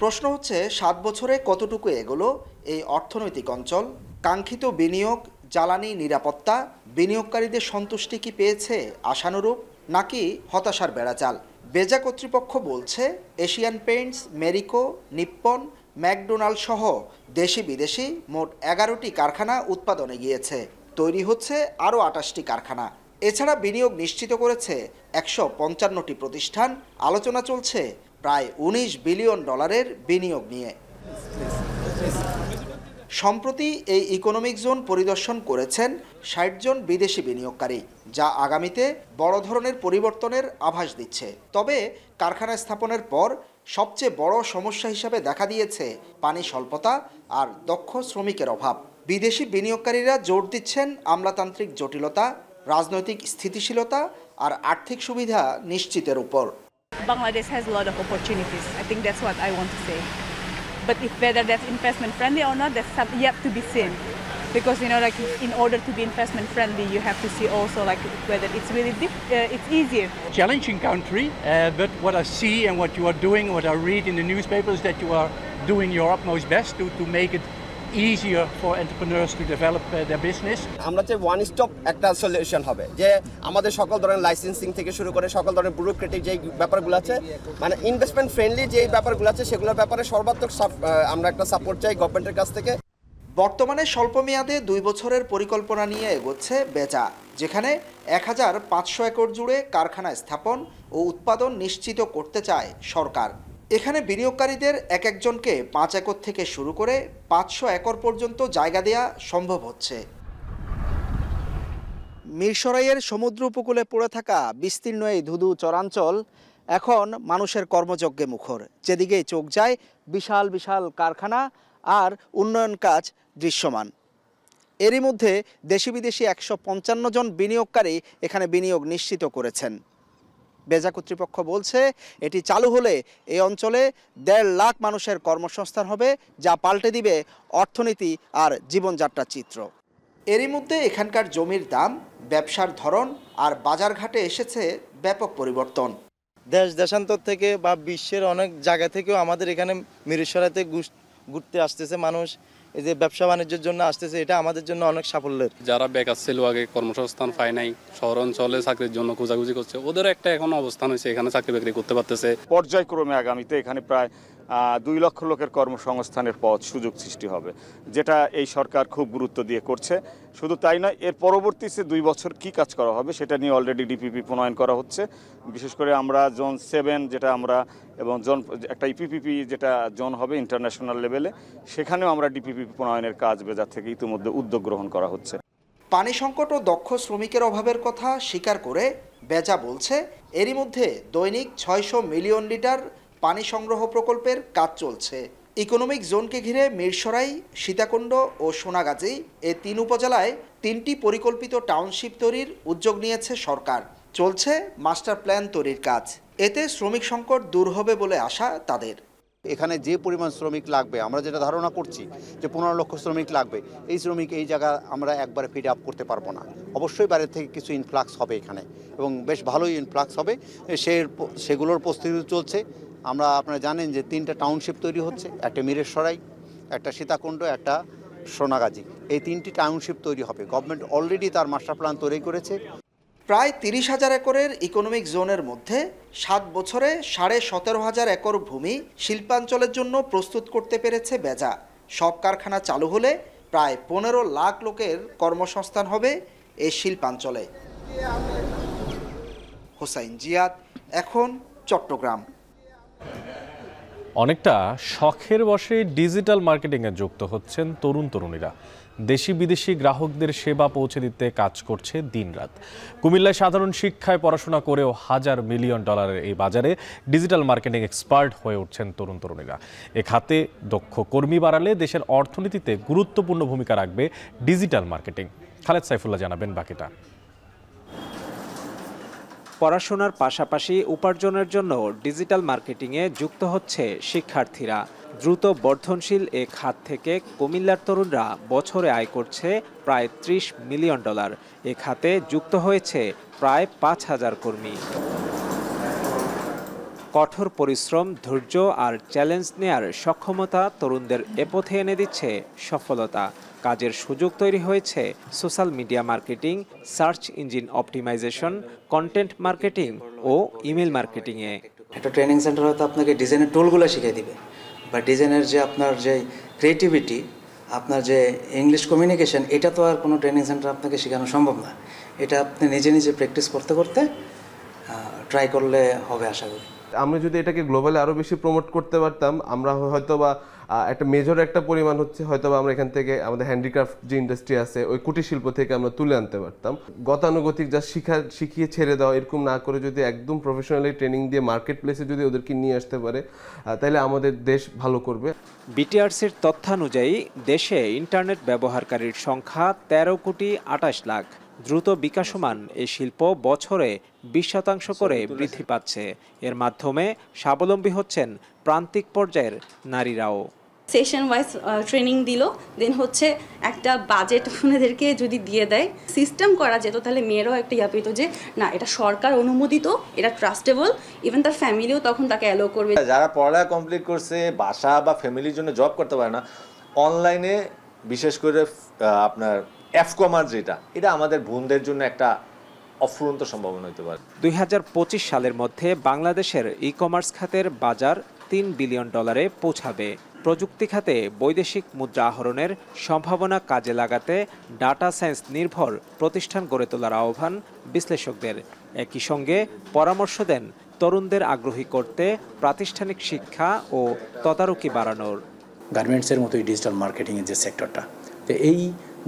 প্রশ্ন হচ্ছে, 7 বছরে কতটুকু এগোলো এই অর্থনৈতিক অঞ্চল? কাঙ্ক্ষিত বিনিয়োগ, জ্বালানি, নিরাপত্তা, বিনিয়োগকারীদের সন্তুষ্টি কি পেয়েছে আশানুরূপ, নাকি হতাশার বেড়াজাল? বেজা কর্তৃপক্ষ বলছে, Asian Paints, Marico, Nippon, McDonald সহ দেশি বিদেশি মোট 11টি কারখানা উৎপাদনে গিয়েছে। তৈরি হচ্ছে আরও 28টি কারখানা। এছাড়া বিনিয়োগ নিশ্চিত করেছে 155টি প্রতিষ্ঠান। আলোচনা চলছে প্রায় $19 বিলিয়ন বিনিয়োগ নিয়ে। সম্প্রতি এই ইকোনমিক জোন পরিদর্শন করেছেন 60 জন বিদেশি বিনিয়োগকারী, যা আগামীতে বড় ধরনের পরিবর্তনের আভাস দিচ্ছে। তবে কারখানা স্থাপনের পর সবচেয়ে বড় সমস্যা হিসাবে দেখা দিয়েছে পানি স্বল্পতা আর দক্ষ শ্রমিকের অভাব। বিদেশি বিনিয়োগকারীরা জোর দিচ্ছেন আমলাতান্ত্রিক জটিলতা, রাজনৈতিক স্থিতিশীলতা আর আর্থিক সুবিধা নিশ্চিতের উপর। Bangladesh has a lot of opportunities. I think that's what I want to say. But if whether that's investment friendly or not, that's yet to be seen. Because like in order to be investment friendly, you have to see also like whether it's really it's easier. Challenging country, but what I see and what you are doing, what I read in the newspapers, that you are doing your utmost best to make it easier for entrepreneurs to develop their business. আমরা যে one stop একটা solution হবে, যে আমাদের সকল ধরনের licensing থেকে শুরু করে সকল ধরনের ব্যুরোক্রেটিক যে ব্যাপারগুলো আছে, মানে ইনভেস্টমেন্ট ফ্রেন্ডলি যে ব্যাপারগুলো আছে, সেগুলোর ব্যাপারে সর্বাত্মক আমরা একটা সাপোর্ট চাই গভর্নমেন্টের কাছ থেকে। বর্তমানে স্বল্পমেয়াদে 2 বছরের পরিকল্পনা নিয়ে এগোচ্ছে বেজা, যেখানে 1500 একর জুড়ে কারখানা স্থাপন ও উৎপাদন নিশ্চিত করতে চায় সরকার। এখানে বিনিয়োগকারীদের এক একজনকে 5 একর থেকে শুরু করে 500 একর পর্যন্ত জায়গা দেয়া সম্ভব হচ্ছে। মিরসরাইয়ের সমুদ্র উপকূলে পড়ে থাকা বিস্তীর্ণ এই ধুধু চরাঞ্চল এখন মানুষের কর্মযজ্ঞে মুখর। যেদিকেই চোখ যায় বিশাল বিশাল কারখানা আর উন্নয়ন কাজ দৃশ্যমান। এরই মধ্যে দেশি বিদেশি 155 জন বিনিয়োগকারী এখানে বিনিয়োগ নিশ্চিত করেছেন। বেজা কর্তৃপক্ষ বলছে এটি চালু হলে এই অঞ্চলে 1.5 লাখ মানুষের কর্মসংস্থান হবে, যা পাল্টে দিবে অর্থনীতি আর জীবনযাত্রার চিত্র। এরই মধ্যে এখানকার জমির দাম, ব্যবসার ধরন আর বাজারঘাটে এসেছে ব্যাপক পরিবর্তন। দেশ দেশান্তর থেকে বা বিশ্বের অনেক জায়গা থেকেও আমাদের এখানে মিরসরাইতে ঘুরতে আসতেছে মানুষ, এই যে ব্যবসা বাণিজ্যের জন্য আসতেছে, এটা আমাদের জন্য অনেক সাফল্যের। যারা বেকার ছিল আগে কর্মসংস্থান পায় নাই, শহর অঞ্চলে চাকরির জন্য খোঁজাখুঁজি করছে, ওদের একটা এখন অবস্থান হয়েছে, এখানে চাকরি বাকরি করতে পারতেছে। পর্যায়ক্রমে আগামীতে এখানে প্রায় 2 লক্ষ লোকের কর্মসংস্থানের পথ সুযোগ সৃষ্টি হবে, যেটা এই সরকার খুব গুরুত্ব দিয়ে করছে। শুধু তাই নয়, এর পরবর্তীতে 2 বছর কি কাজ করা হবে সেটা নিয়ে অলরেডি ডিপিপি প্রণয়ন করা হচ্ছে। বিশেষ করে আমরা জোন 7 যেটা আমরা এবং জোন একটা ইপিপিপি যেটা জোন হবে ইন্টারন্যাশনাল লেভেলে, সেখানেও আমরা ডিপিপি প্রণয়নের কাজ বেজা থেকে ইতিমধ্যে উদ্যোগ গ্রহণ করা হচ্ছে। পানি সংকট ও দক্ষ শ্রমিকের অভাবের কথা স্বীকার করে বেজা বলছে এরই মধ্যে দৈনিক 600 মিলিয়ন লিটার পানি সংগ্রহ প্রকল্পের কাজ চলছে। ইকোনমিক জোনকে ঘিরে মিরসরাই, সীতাকুণ্ড ও সোনাগাজী এই 3 উপজেলায় 3টি পরিকল্পিত টাউনশিপ তৈরির উদ্যোগ নিয়েছে সরকার। চলছে মাস্টার প্ল্যান তৈরির কাজ। এতে শ্রমিক সংকট দূর হবে বলে আশা তাদের। এখানে যে পরিমাণ শ্রমিক লাগবে, আমরা যেটা ধারণা করছি যে 15 লক্ষ শ্রমিক লাগবে, এই শ্রমিক এই জায়গা আমরা একবারে ফিড আপ করতে পারবো না। অবশ্যই বাইরে থেকে কিছু ইনফ্লাক্স হবে এখানে, এবং বেশ ভালোই ইনফ্লাক্স হবে। সেগুলোর প্রস্তুতি চলছে। আপনারা জানেন যে 3টা টাউনশিপ তৈরি হচ্ছে, একটা মিরসরাই, একটা সীতাকুণ্ড, একটা সোনাগাজী। এই 3টি টাউনশিপ তৈরি হবে। গভর্নমেন্ট অলরেডি তার মাস্টার প্ল্যান তৈরি করেছে। প্রায় 30,000 একরের ইকোনমিক জোনের মধ্যে 7 বছরে 17,500 একর ভূমি শিল্পাঞ্চলের জন্য প্রস্তুত করতে পেরেছে বেজা। সব কারখানা চালু হলে প্রায় 15 লাখ লোকের কর্মসংস্থান হবে এই শিল্পাঞ্চলে। হোসাইন জিয়াদ, এখন চট্টগ্রাম। অনেকটা শখের বশে ডিজিটাল মার্কেটিংয়ে যুক্ত হচ্ছেন তরুণীরা। দেশি বিদেশি গ্রাহকদের সেবা পৌঁছে দিতে কাজ করছে দিনরাত। কুমিল্লায় সাধারণ শিক্ষায় পড়াশোনা করেও $1,000 মিলিয়ন এই বাজারে ডিজিটাল মার্কেটিং এক্সপার্ট হয়ে উঠছেন তরুণীরা। এ খাতে দক্ষ কর্মী বাড়ালে দেশের অর্থনীতিতে গুরুত্বপূর্ণ ভূমিকা রাখবে ডিজিটাল মার্কেটিং। খালেদ সাইফুল্লাহ জানাবেন বাকিটা। পড়াশোনার পাশাপাশি উপার্জনের জন্য ডিজিটাল মার্কেটিংয়ে যুক্ত হচ্ছে শিক্ষার্থীরা। দ্রুত বর্ধনশীল এ খাত থেকে কুমিল্লার তরুণরা বছরে আয় করছে প্রায় $30 মিলিয়ন। এ খাতে যুক্ত হয়েছে প্রায় 5,000 কর্মী। কঠোর পরিশ্রম, ধৈর্য আর চ্যালেঞ্জ নেয়ার সক্ষমতা তরুণদের এ পথে এনে দিচ্ছে সফলতা। কাজের সুযোগ তৈরি হয়েছে social media marketing, search engine optimisation, content marketing ও ইমেল মার্কেটিংয়ে। একটা ট্রেনিং সেন্টার হয়তো আপনাকে ডিজাইনের টুলগুলো শিখিয়ে দিবে, বা ডিজাইনের যে আপনার যে ক্রিয়েটিভিটি, আপনার যে ইংলিশ কমিউনিকেশন, এটা তো আর কোনো ট্রেনিং সেন্টার আপনাকে শেখানো সম্ভব না। এটা আপনি নিজে নিজে প্র্যাকটিস করতে করতে ট্রাই করলে হবে আশা করি। আমরা যদি এটাকে গ্লোবালি আরও বেশি প্রমোট করতে পারতাম, আমরা হয়তো বা একটা মেজর একটা পরিমাণ হচ্ছে হয়তো বা আমরা এখান থেকে আমাদের হ্যান্ডিক্রাফট যে ইন্ডাস্ট্রি আছে ওই কুটির শিল্প থেকে আমরা তুলে আনতে পারতাম। গতানুগতিক যা শিখিয়ে ছেড়ে দেওয়া এরকম না করে যদি একদম প্রফেশনালি ট্রেনিং দিয়ে মার্কেট প্লেসে যদি ওদেরকে নিয়ে আসতে পারে, তাহলে আমাদের দেশ ভালো করবে। বিটিআরসির তথ্যানুযায়ী দেশে ইন্টারনেট ব্যবহারকারীর সংখ্যা 13,28 লাখ। দ্রুত বিকাশমান এই শিল্প বছরে 20% করে বৃদ্ধি পাচ্ছে। এর মাধ্যমে স্বাবলম্বী হচ্ছেন প্রান্তিক পর্যায়ের নারীরাও। সেশন ওয়াইজ ট্রেনিং দিল, দেন হচ্ছে একটা বাজেট ওনাদেরকে যদি দিয়ে দেয়, সিস্টেম করা যেত, তাহলে মেয়েরাও একটা ইয়া পেত যে না এটা সরকার অনুমোদিত, এটা ট্রাস্টেবল, ইভেন তার ফ্যামিলিও তখন তাকে অ্যালো করবে। যারা পড়ালেখা কমপ্লিট করছে, বাসা বা ফ্যামিলির জন্য জব করতে পারে না, অনলাইনে বিশেষ করে আপনার এফ-কমার্স যেটা, এটা আমাদের বোনদের জন্য একটা অফুরন্ত সম্ভাবনা হতে পারে। 2025 সালের মধ্যে বাংলাদেশের ই কমার্স খাতের বাজার $3 বিলিয়ন পৌঁছাবে। প্রযুক্তি খাতে বৈদেশিক মুদ্রা আহরণের সম্ভাবনা কাজে লাগাতে ডাটা সায়েন্স নির্ভর প্রতিষ্ঠান গড়ে তোলার আহ্বান বিশ্লেষকদের। একই সঙ্গে পরামর্শ দেন তরুণদের আগ্রহী করতে প্রাতিষ্ঠানিক শিক্ষা ও তদারকি বাড়ানোর। গার্মেন্টসের মতোই ডিজিটাল মার্কেটিংয়ের যে সেক্টরটা, তো এই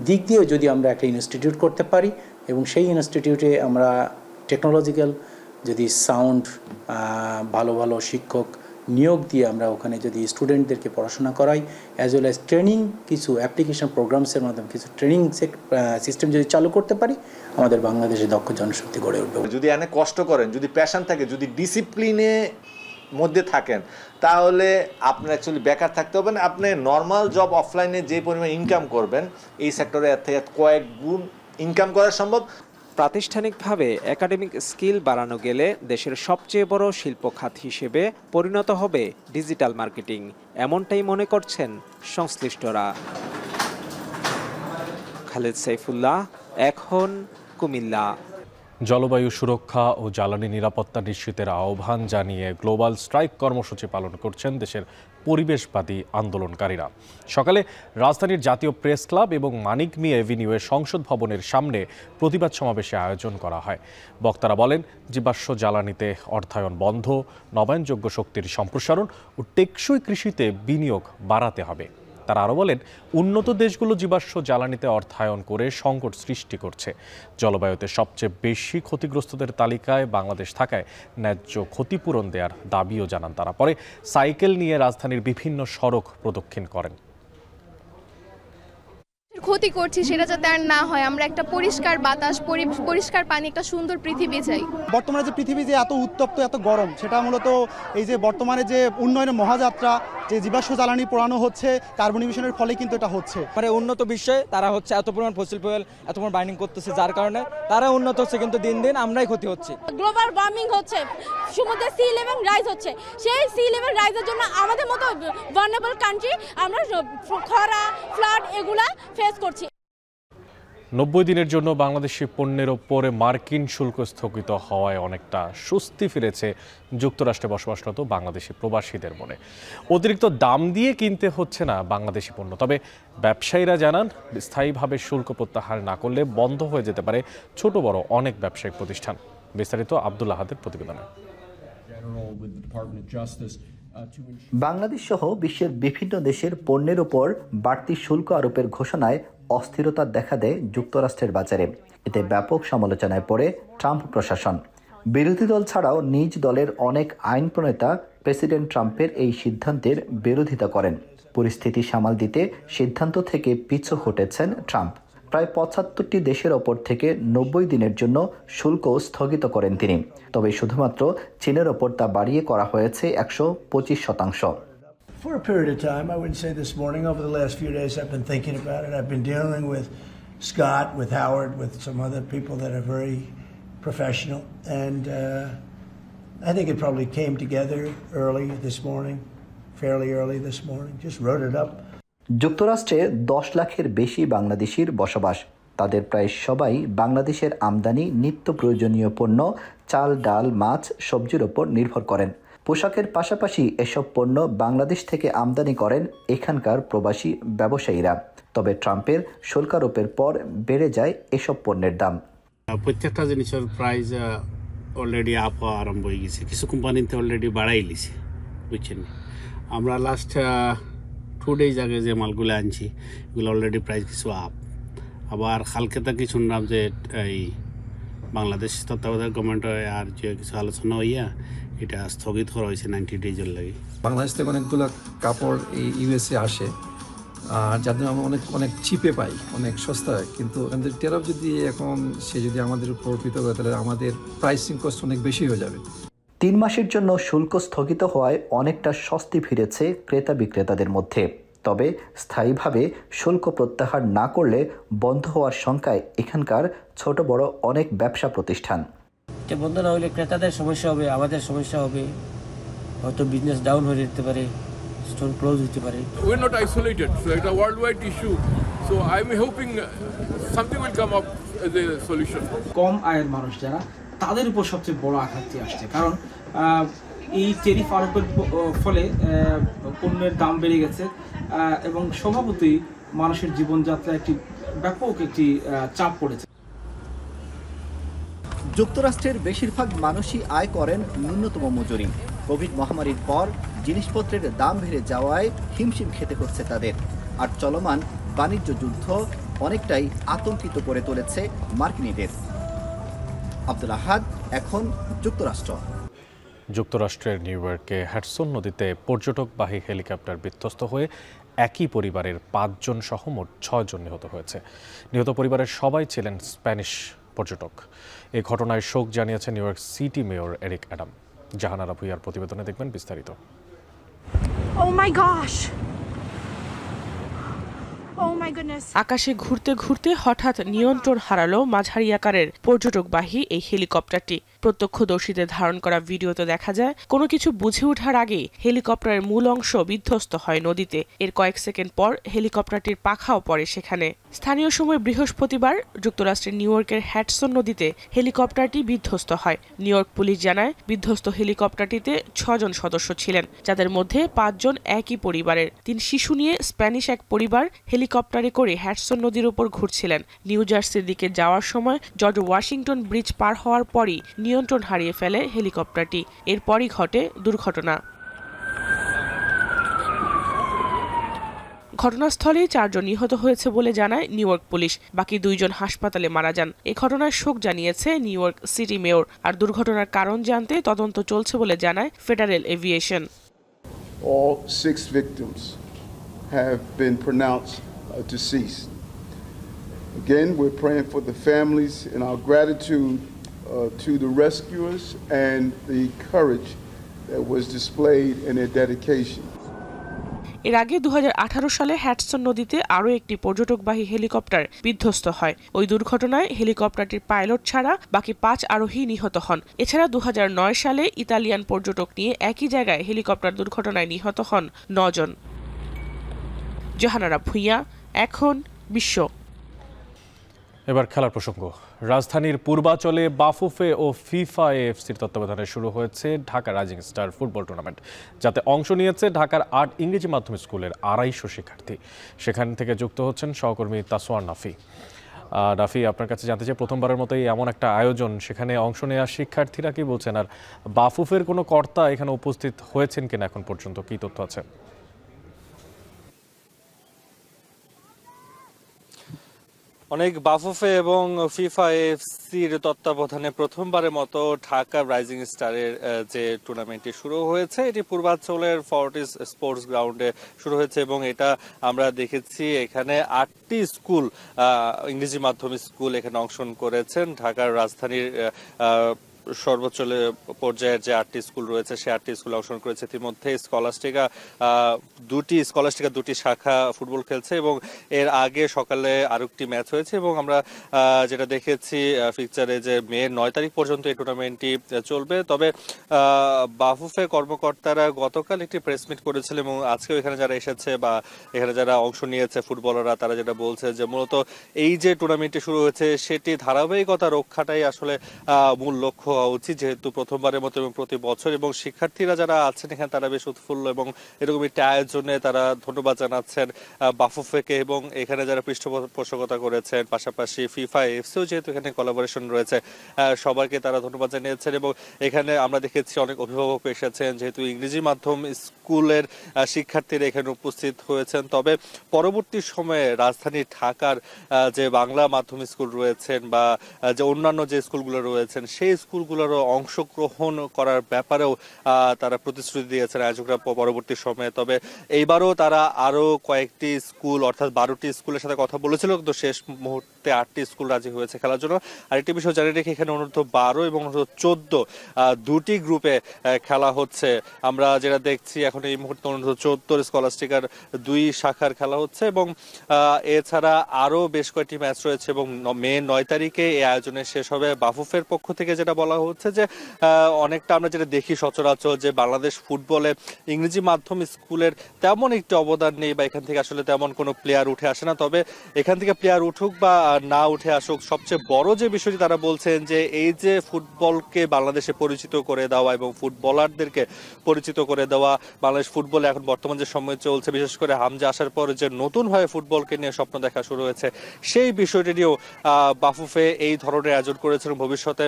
দিক দিয়ে যদি আমরা একটা ইনস্টিটিউট করতে পারি এবং সেই ইনস্টিটিউটে আমরা টেকনোলজিক্যাল যদি সাউন্ড ভালো ভালো শিক্ষক নিয়োগ দিয়ে আমরা ওখানে যদি স্টুডেন্টদেরকে পড়াশোনা করাই, অ্যাজ ওয়েল অ্যাজ ট্রেনিং কিছু অ্যাপ্লিকেশন প্রোগ্রামসের মাধ্যমে কিছু ট্রেনিং সিস্টেম যদি চালু করতে পারি, আমাদের বাংলাদেশে দক্ষ জনশক্তি গড়ে উঠবে। যদি এনে কষ্ট করেন, যদি প্যাশন থাকে, যদি ডিসিপ্লিনে মধ্যে থাকেন, তাহলে আপনার অ্যাকচুয়ালি বেকার থাকতে হবে না। আপনি নর্মাল জব অফলাইনে যে পরিমাণ ইনকাম করবেন, এই সেক্টরে এর থেকে কয়েক গুণ ইনকাম করা সম্ভব। প্রাতিষ্ঠানিকভাবে একাডেমিক স্কিল বাড়ানো গেলে দেশের সবচেয়ে বড় শিল্প খাত হিসেবে পরিণত হবে ডিজিটাল মার্কেটিং, এমনটাই মনে করছেন সংশ্লিষ্টরা। খালেদ সাইফুল্লাহ, এখন, কুমিল্লা। জলবায়ু সুরক্ষা ও জ্বালানি নিরাপত্তা নিশ্চিতের আহ্বান জানিয়ে গ্লোবাল স্ট্রাইক কর্মসূচি পালন করছেন দেশের পরিবেশবাদী আন্দোলনকারীরা। সকালে রাজধানীর জাতীয় প্রেস ক্লাব এবং মানিক মিয়া এভিনিউয়ে সংসদ ভবনের সামনে প্রতিবাদ সমাবেশে আয়োজন করা হয়। বক্তারা বলেন, জীবাশ্ম জ্বালানিতে অর্থায়ন বন্ধ, নবায়নযোগ্য শক্তির সম্প্রসারণ ও টেকসই কৃষিতে বিনিয়োগ বাড়াতে হবে। তারা আরও বলেন, উন্নত দেশগুলো জীবাশ্ম জ্বালানিতে অর্থায়ন করে সংকট সৃষ্টি করছে। জলবায়ুতে সবচেয়ে বেশি ক্ষতিগ্রস্তদের তালিকায় বাংলাদেশ থাকায় ন্যায্য ক্ষতিপূরণ দেওয়ার দাবিও জানান তারা। পরে সাইকেল নিয়ে রাজধানীর বিভিন্ন সড়ক প্রদক্ষিণ করেন। ক্ষতি করছি সেটা যাতে আর না হয়, আমরা একটা পরিষ্কার বাতাস, পরিষ্কার পানি, একটা সুন্দর পৃথিবী চাই। বর্তমানে যে পৃথিবী যে এত উত্তপ্ত, এত গরম, সেটা মূলত এই যে বর্তমানে যে উন্নয়নের মহাযাত্রা, যে জীবাশ্ম জ্বালানি পোড়ানো হচ্ছে, কার্বন ইমিশনের ফলে কিন্তু এটা হচ্ছে। মানে উন্নত বিশ্বে তারা হচ্ছে এত পরিমাণ ফসিল ফুয়েল, এত পরিমাণ বাইন্ডিং করতেছে, যার কারণে তারা উন্নত হচ্ছে, কিন্তু দিন দিন আমরাই ক্ষতি হচ্ছে। গ্লোবাল ওয়ার্মিং হচ্ছে, সমুদ্রের সি লেভেল রাইজ হচ্ছে, সেই সি লেভেল রাইজের জন্য আমাদের মতো ভালনারেবল কান্ট্রি আমরা খরা, ফ্লাড এগুলা ফেস করছি। 90 দিনের জন্য বাংলাদেশি পণ্যের ওপরে মার্কিন শুল্ক স্থগিত হওয়ায় অনেকটা স্বস্তি ফিরেছে যুক্তরাষ্ট্রে বসবাসরত বাংলাদেশি প্রবাসীদের মনে। অতিরিক্ত দাম দিয়ে কিনতে হচ্ছে না বাংলাদেশি পণ্য। তবে ব্যবসায়ীরা জানান, স্থায়ীভাবে শুল্ক প্রত্যাহার না করলে বন্ধ হয়ে যেতে পারে ছোট বড় অনেক ব্যবসায়িক প্রতিষ্ঠান। বিস্তারিত আব্দুল আহাদের প্রতিবেদনে। বাংলাদেশ সহ বিশ্বের বিভিন্ন দেশের পণ্যের উপর বাড়তি শুল্ক আরোপের ঘোষণায় অস্থিরতা দেখা দেয় যুক্তরাষ্ট্রের বাজারে। এতে ব্যাপক সমালোচনায় পড়ে ট্রাম্প প্রশাসন। বিরোধী দল ছাড়াও নিজ দলের অনেক আইন প্রণেতা প্রেসিডেন্ট ট্রাম্পের এই সিদ্ধান্তের বিরোধিতা করেন। পরিস্থিতি সামাল দিতে সিদ্ধান্ত থেকে পিছু হটেছেন ট্রাম্প। প্রায় 75টি দেশের ওপর থেকে 90 দিনের জন্য শুল্ক স্থগিত করেন তিনি। তবে শুধুমাত্র চীনের ওপর তা বাড়িয়ে করা হয়েছে 125%। For a period of time, I wouldn't say this morning, over the last few days I've been thinking about it. I've been dealing with Scott, with Howard, with some other people that are very professional, and I think it probably came together early this morning, fairly early this morning, just wrote it up. যুক্তরাষ্ট্রে 10 লাখের বেশি বাংলাদেশির বসবাস। তাদের প্রায় সবাই বাংলাদেশের আমদানি নিত্য প্রয়োজনীয় পণ্য, চাল, ডাল, মাছ, সবজির ওপর নির্ভর করেন। পোশাকের পাশাপাশি এসব পণ্য বাংলাদেশ থেকে আমদানি করেন এখানকার প্রবাসী ব্যবসায়ীরা। তবে ট্রাম্পের শুল্ক আরোপের পর বেড়ে যায় এসব পণ্যের দাম। প্রত্যেকটা জিনিসের প্রাইস অলরেডি আপ হওয়া আরম্ভ হয়ে গেছে। কিছু কোম্পানিতে অলরেডি বাড়াই লিছে, বুঝছেন। আমরা লাস্ট 2 days আগে যে মালগুলো আনছি, এগুলো অলরেডি প্রাইস কিছু আপ। আবার কালকে থেকে শুনলাম যে এই বাংলাদেশ তত্ত্বাবধায়ক গভর্নমেন্ট আর যে কিছু আলোচনা হইয়া এটা স্থগিত করা হয়েছে 90 days লাগে। বাংলাদেশ থেকে অনেকগুলো কাপড় এই ইউএসএ আসে, যার জন্য আমরা অনেক চিপে পাই, অনেক সস্তা হয়। কিন্তু টেরাফ যদি এখন সে যদি আমাদের উপর প্রকৃত করে, তাহলে আমাদের প্রাইসিং কস্ট অনেক বেশি হয়ে যাবে। 3 মাসের জন্য শুল্ক স্থগিত হওয়ায় অনেকটা স্বস্তি ফিরেছে ক্রেতা বিক্রেতাদের মধ্যে। তবে স্থায়ীভাবে শুল্ক প্রত্যাহার না করলে বন্ধ হওয়ার শঙ্কায় এখানকার ছোট বড় অনেক ব্যবসা প্রতিষ্ঠান। এটা বন্ধ না হলে ক্রেতাদের সমস্যা হবে, আমাদের সমস্যা হবে, হয়তো বিজনেস ডাউন হয়ে যেতে পারে, স্টোর ক্লোজ হতে পারে। We're not isolated, so it's a worldwide issue. So I'm hoping something will come up as a solution. কম আয়ের মানুষ যারা, তাদের উপর সবচেয়ে বড় আঘাতটি আসছে। কারণ এই ট্যারিফ আরোপের ফলে পণ্যের দাম বেড়ে গেছে এবং স্বভাবতই মানুষের জীবনযাত্রায় ব্যাপক একটি চাপ পড়েছে। যুক্তরাষ্ট্রের বেশিরভাগ মানুষই আয় করেন ন্যূনতম মজুরি। কোভিড মহামারীর পর জিনিসপত্রের দাম বেড়ে যাওয়ায় হিমশিম খেতে হচ্ছে তাদের। আর চলমান বাণিজ্য যুদ্ধ অনেকটাই আতঙ্কিত করে তুলেছে মার্কিনীদের। আব্দুল আহাদ, এখন যুক্তরাষ্ট্র। যুক্তরাষ্ট্রের নিউ ইয়র্কে হ্যাডসন নদীতে পর্যটকবাহী হেলিকপ্টার বিধ্বস্ত হয়ে একই পরিবারের 5 জন সহ মোট 6 জন নিহত হয়েছে। নিহত পরিবারের সবাই ছিলেন স্প্যানিশ পর্যটক। এই ঘটনায় শোক জানিয়েছে New York city mayor Eric Adam. Jahanara ভুইয়ার প্রতিবেদনে দেখবেন বিস্তারিত। Oh my gosh! আকাশে ঘুরতে ঘুরতে হঠাৎ নিয়ন্ত্রণ হারালো মাঝারি আকারের পর্যটকবাহী এই হেলিকপ্টারটি। প্রত্যক্ষদর্শীদের ধারণ করা ভিডিওতে দেখা যায় কোনো কিছু বুঝে ওঠার আগেই হেলিকপ্টারের মূল অংশ বিধ্বস্ত হয় নদীতে। এর কয়েক সেকেন্ড পর হেলিকপ্টারটির পাখাও পড়ে সেখানে। স্থানীয় সময় বৃহস্পতিবার যুক্তরাষ্ট্রের নিউ ইয়র্কের হ্যাডসন নদীতে হেলিকপ্টারটি বিধ্বস্ত হয়। নিউ ইয়র্ক পুলিশ জানায় বিধ্বস্ত হেলিকপ্টারটিতে 6 জন সদস্য ছিলেন, যাদের মধ্যে 5 জন একই পরিবারের। 3 শিশু নিয়ে স্প্যানিশ এক পরিবার হেলিকপ্টারে করে হ্যাডসন নদীর উপর ঘুরছিলেন। নিউ জার্সির দিকে যাওয়ার সময় জর্জ ওয়াশিংটন ব্রিজ পার হওয়ার পরই নিয়ন্ত্রণ হারিয়ে ফেলে হেলিকপ্টারটি। এরপরই ঘটে দুর্ঘটনা। ঘটনাস্থলেই 4 জন নিহত হয়েছে বলে জানায় নিউ ইয়র্ক পুলিশ। বাকি 2 জন হাসপাতালে মারা যান। এই ঘটনায় শোক জানিয়েছে নিউ ইয়র্ক সিটি মেয়র। আর দুর্ঘটনার কারণ জানতে তদন্ত চলছে বলে জানায় federal aviation. All 6 victims have been pronounced deceased. Again, we're praying for the families and our gratitude to the rescuers and the courage that was displayed in their dedication. এর আগে 2018 সালে হ্যাডসন নদীতে আরও একটি পর্যটকবাহী হেলিকপ্টার বিধ্বস্ত হয়। ওই দুর্ঘটনায় হেলিকপ্টারটির পাইলট ছাড়া বাকি 5 আরোহী নিহত হন। এছাড়া 2009 সালে ইতালিয়ান পর্যটক নিয়ে একই জায়গায় হেলিকপ্টার দুর্ঘটনায় নিহত হন 9 জন। জাহানারা ভুইয়া, এখন বিশ্ব। এবার খেলার প্রসঙ্গ। রাজধানীর পূর্বাচলে বাফুফে ও ফিফা এএফসির তত্ত্বাবধানে শুরু হয়েছে Dhaka rising star football tournament, যাতে অংশ নিয়েছে ঢাকার 8 ইংরেজি মাধ্যমিক স্কুলের 250 শিক্ষার্থী। সেখান থেকে যুক্ত হচ্ছেন সহকর্মী তাসওয়ার নাফি। নাফি, আপনার কাছে জানতে চাই, প্রথমবারের মতোই এমন একটা আয়োজন, সেখানে অংশ নেওয়া শিক্ষার্থীরা কি বলছেন, আর বাফুফের কোনো কর্তা এখানে উপস্থিত হয়েছেন কিনা এখন পর্যন্ত, কি তথ্য আছে? অনেক বাফুফে এবং ফিফা এএফসির তত্ত্বাবধানে প্রথমবারের মতো ঢাকা রাইজিং স্টারের যে টুর্নামেন্টটি শুরু হয়েছে, এটি পূর্বাঞ্চলের ফর্টিস স্পোর্টস গ্রাউন্ডে শুরু হয়েছে এবং এটা আমরা দেখেছি এখানে 8টি স্কুল, ইংরেজি মাধ্যমিক স্কুল এখানে অংশগ্রহণ করেছেন। ঢাকার রাজধানীর সর্বোচ্চ পর্যায়ের যে 8টি স্কুল রয়েছে সে 8টি স্কুল অংশগ্রহণ করেছে। ইতিমধ্যে স্কলাস্টিকা দুটি শাখা ফুটবল খেলছে এবং এর আগে সকালে আরেকটি ম্যাচ হয়েছে এবং আমরা যেটা দেখেছি ফিকচারে যে মে 9 তারিখ পর্যন্ত এই টুর্নামেন্টটি চলবে। তবে বাফুফে কর্মকর্তারা গতকাল একটি প্রেস মিট করেছিল এবং আজকেও এখানে যারা এসেছে বা এখানে যারা অংশ নিয়েছে ফুটবলাররা, তারা যেটা বলছে যে মূলত এই যে টুর্নামেন্টটি শুরু হয়েছে সেটি ধারাবাহিকতা রক্ষাটাই আসলে মূল লক্ষ্য হওয়া উচিত, যেহেতু প্রথমবারের মতো এবং প্রতি বছর, এবং শিক্ষার্থীরা যারা আছেন এখানে তারা বেশ উৎফুল্ল এবং এরকম একটি আয়োজনে তারা ধন্যবাদ জানাচ্ছেন বাফুফেকে এবং এখানে যারা পৃষ্ঠপোষকতা করেছেন, পাশাপাশি ফিফা এফসিও যেহেতু এখানে কোলাবোরেশন রয়েছে, সবাইকে তারা ধন্যবাদ জানিয়েছেন। এবং এখানে আমরা দেখেছি অনেক অভিভাবক এসেছেন, যেহেতু ইংরেজি মাধ্যম স্কুলের শিক্ষার্থীরা এখানে উপস্থিত হয়েছেন। তবে পরবর্তী সময়ে রাজধানী ঢাকার যে বাংলা মাধ্যমিক স্কুল রয়েছেন বা যে অন্যান্য যে স্কুলগুলো রয়েছেন সেই স্কুলগুলোরও অংশগ্রহণ করার ব্যাপারেও তারা প্রতিশ্রুতি দিয়েছেন আয়োজকরা পরবর্তী সময়ে। তবে এইবারও তারা আরও কয়েকটি স্কুল, অর্থাৎ 12টি স্কুলের সাথে কথা বলেছিল, কিন্তু শেষ মুহূর্তে 8টি স্কুল রাজি হয়েছে খেলার জন্য। আর একটি বিষয় জানিয়ে রেখে এখানে অনূর্ধ্ব 12 এবং অনূর্ধ্ব 14 দুটি গ্রুপে খেলা হচ্ছে। আমরা যেটা দেখছি এখন এই মুহূর্তে অনূর্ধ্ব 14 স্কলাস্টিকার 2 শাখার খেলা হচ্ছে এবং এছাড়া আরও বেশ কয়েকটি ম্যাচ রয়েছে এবং মে 9 তারিখে এই আয়োজনে শেষ হবে। বাফুফের পক্ষ থেকে যেটা বলা হচ্ছে যে অনেকটা আমরা যেটা দেখি সচরাচর যে বাংলাদেশ ফুটবলে ইংরেজি মাধ্যম স্কুলের তেমন একটি অবদান নেই বা এখান থেকে আসলে তেমন কোনো প্লেয়ার উঠে আসে না। তবে এখান থেকে প্লেয়ার উঠুক বা না উঠে আসুক, সবচেয়ে বড় যে বিষয়টি তারা বলছেন যে এই যে ফুটবলকে বাংলাদেশে পরিচিত করে দেওয়া এবং ফুটবলারদেরকে পরিচিত করে দেওয়া, বাংলাদেশ ফুটবলে এখন বর্তমান যে সময় চলছে, বিশেষ করে হামজা আসার পর যে নতুনভাবে ফুটবলকে নিয়ে স্বপ্ন দেখা শুরু হয়েছে, সেই বিষয়টি নিয়েও বাফুফে এই ধরনের আয়োজন করেছেন। ভবিষ্যতে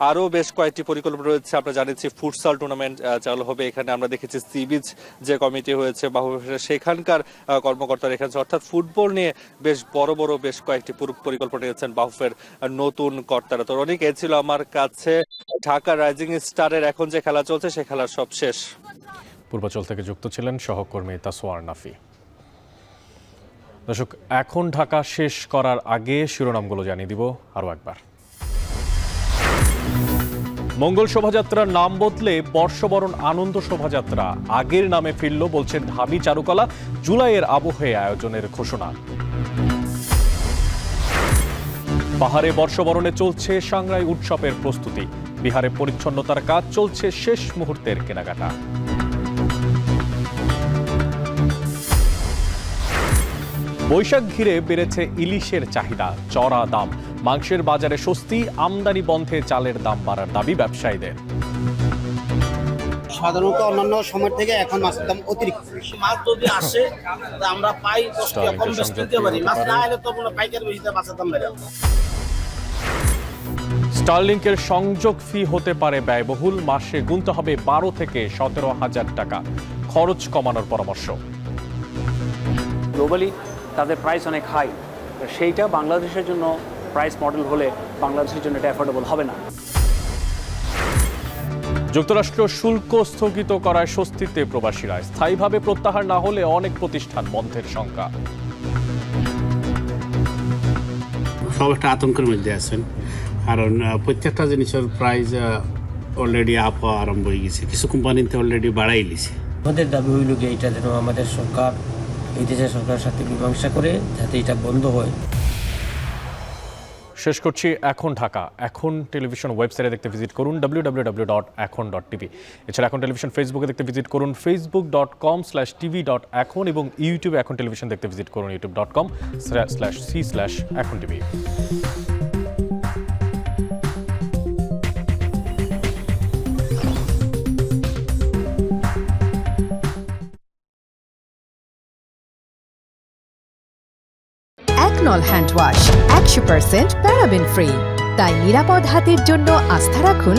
আরও বেশ কয়েকটি পরিকল্পনা রয়েছে। আমরা জানিয়েছি ফুটসাল টুর্নামেন্ট চালু হবে এখানে। আমরা দেখেছি সি বিচ যে কমিটি হয়েছে বাফুফে, সেখানকার কর্মকর্তারা এখানে, অর্থাৎ ফুটবল নিয়ে বেশ বড় বড় বেশ কয়েকটি পরিকল্পনা নিয়েছেন বাফুফের নতুন কর্তারা। তো অনেক এ ছিল আমার কাছে ঢাকা রাইজিং স্টারের এখন যে খেলা চলছে সে খেলার সব শেষ। পূর্বাচল থেকে যুক্ত ছিলেন সহকর্মী তাসওয়ার নাফি। দর্শক, এখন ঢাকা শেষ করার আগে শিরোনামগুলো জানিয়ে দিব আরও একবার। মঙ্গল শোভাযাত্রার নাম বদলে বর্ষবরণ আনন্দ শোভাযাত্রা আগের নামে ফিরল বলছেন ঢাবি চারুকলা। জুলাইয়ের আবহে আয়োজনের ঘোষণা। পাহাড়ে বর্ষবরণে চলছে সাংগ্রাই উৎসবের প্রস্তুতি। বিহারে পরিচ্ছন্নতার কাজ চলছে, শেষ মুহূর্তের কেনাকাটা। বৈশাখ ঘিরে বেড়েছে ইলিশের চাহিদা, চড়া দাম। মাংসের বাজারে স্বস্তি, আমদানি বন্ধে চালের দাম বাড়ার দাবি ব্যবসায়ীদের। সাধারণত অন্যান্য সময় থেকে এখন মাছের দাম অতিরিক্ত। মাছ যদি আসে আমরা পাই কম বেশি দিতে পারি, মাছ না এলে তো পাইকারি বেশিতে মাছের দাম বেড়ে। স্টারলিংকের সংযোগ ফি হতে পারে ব্যয়বহুল, মাসে গুনতে হবে 12 থেকে 17,000 টাকা। খরচ কমানোর পরামর্শ। গ্লোবালি তাদের প্রাইস অনেক হাই, সেইটা বাংলাদেশের জন্য প্রাইস মডেল হলে বাংলাদেশের জন্য এটা অ্যাফোর্ডেবল হবে না। যুক্তরাষ্ট্র শুল্ক স্থগিত করায় স্বস্তিতে প্রবাসীরা। স্থায়ীভাবে প্রত্যাহার না হলে অনেক প্রতিষ্ঠান বন্ধের শঙ্কা। সব একটা আতঙ্কের মধ্যে আছেন, কারণ প্রত্যেকটা জিনিসের প্রাইস অলরেডি আপ হওয়া আরম্ভ হয়ে গেছে। কিছু কোম্পানিতে অলরেডি বাড়াই দিছে। আমাদের দাবি হইল যে এটা যেন আমাদের সরকার এই দেশের সরকারের সাথে মীমাংসা করে যাতে এটা বন্ধ হয়। শেষ করছি এখন ঢাকা। এখন টেলিভিশন ওয়েবসাইটে দেখতে ভিজিট করুন www.ekhon.tv। এছাড়া এখন টেলিভিশন ফেসবুকে দেখতে ভিজিট করুন facebook.com/tv.ekhon এবং ইউটিউবে এখন টেলিভিশন দেখতে ভিজিট করুন youtube.com/c/ekhon.tv। একনল হ্যান্ড ওয়াশ 100% প্যারাবেন ফ্রি, তাই নিরাপদ হাতের জন্য আস্থা রাখুন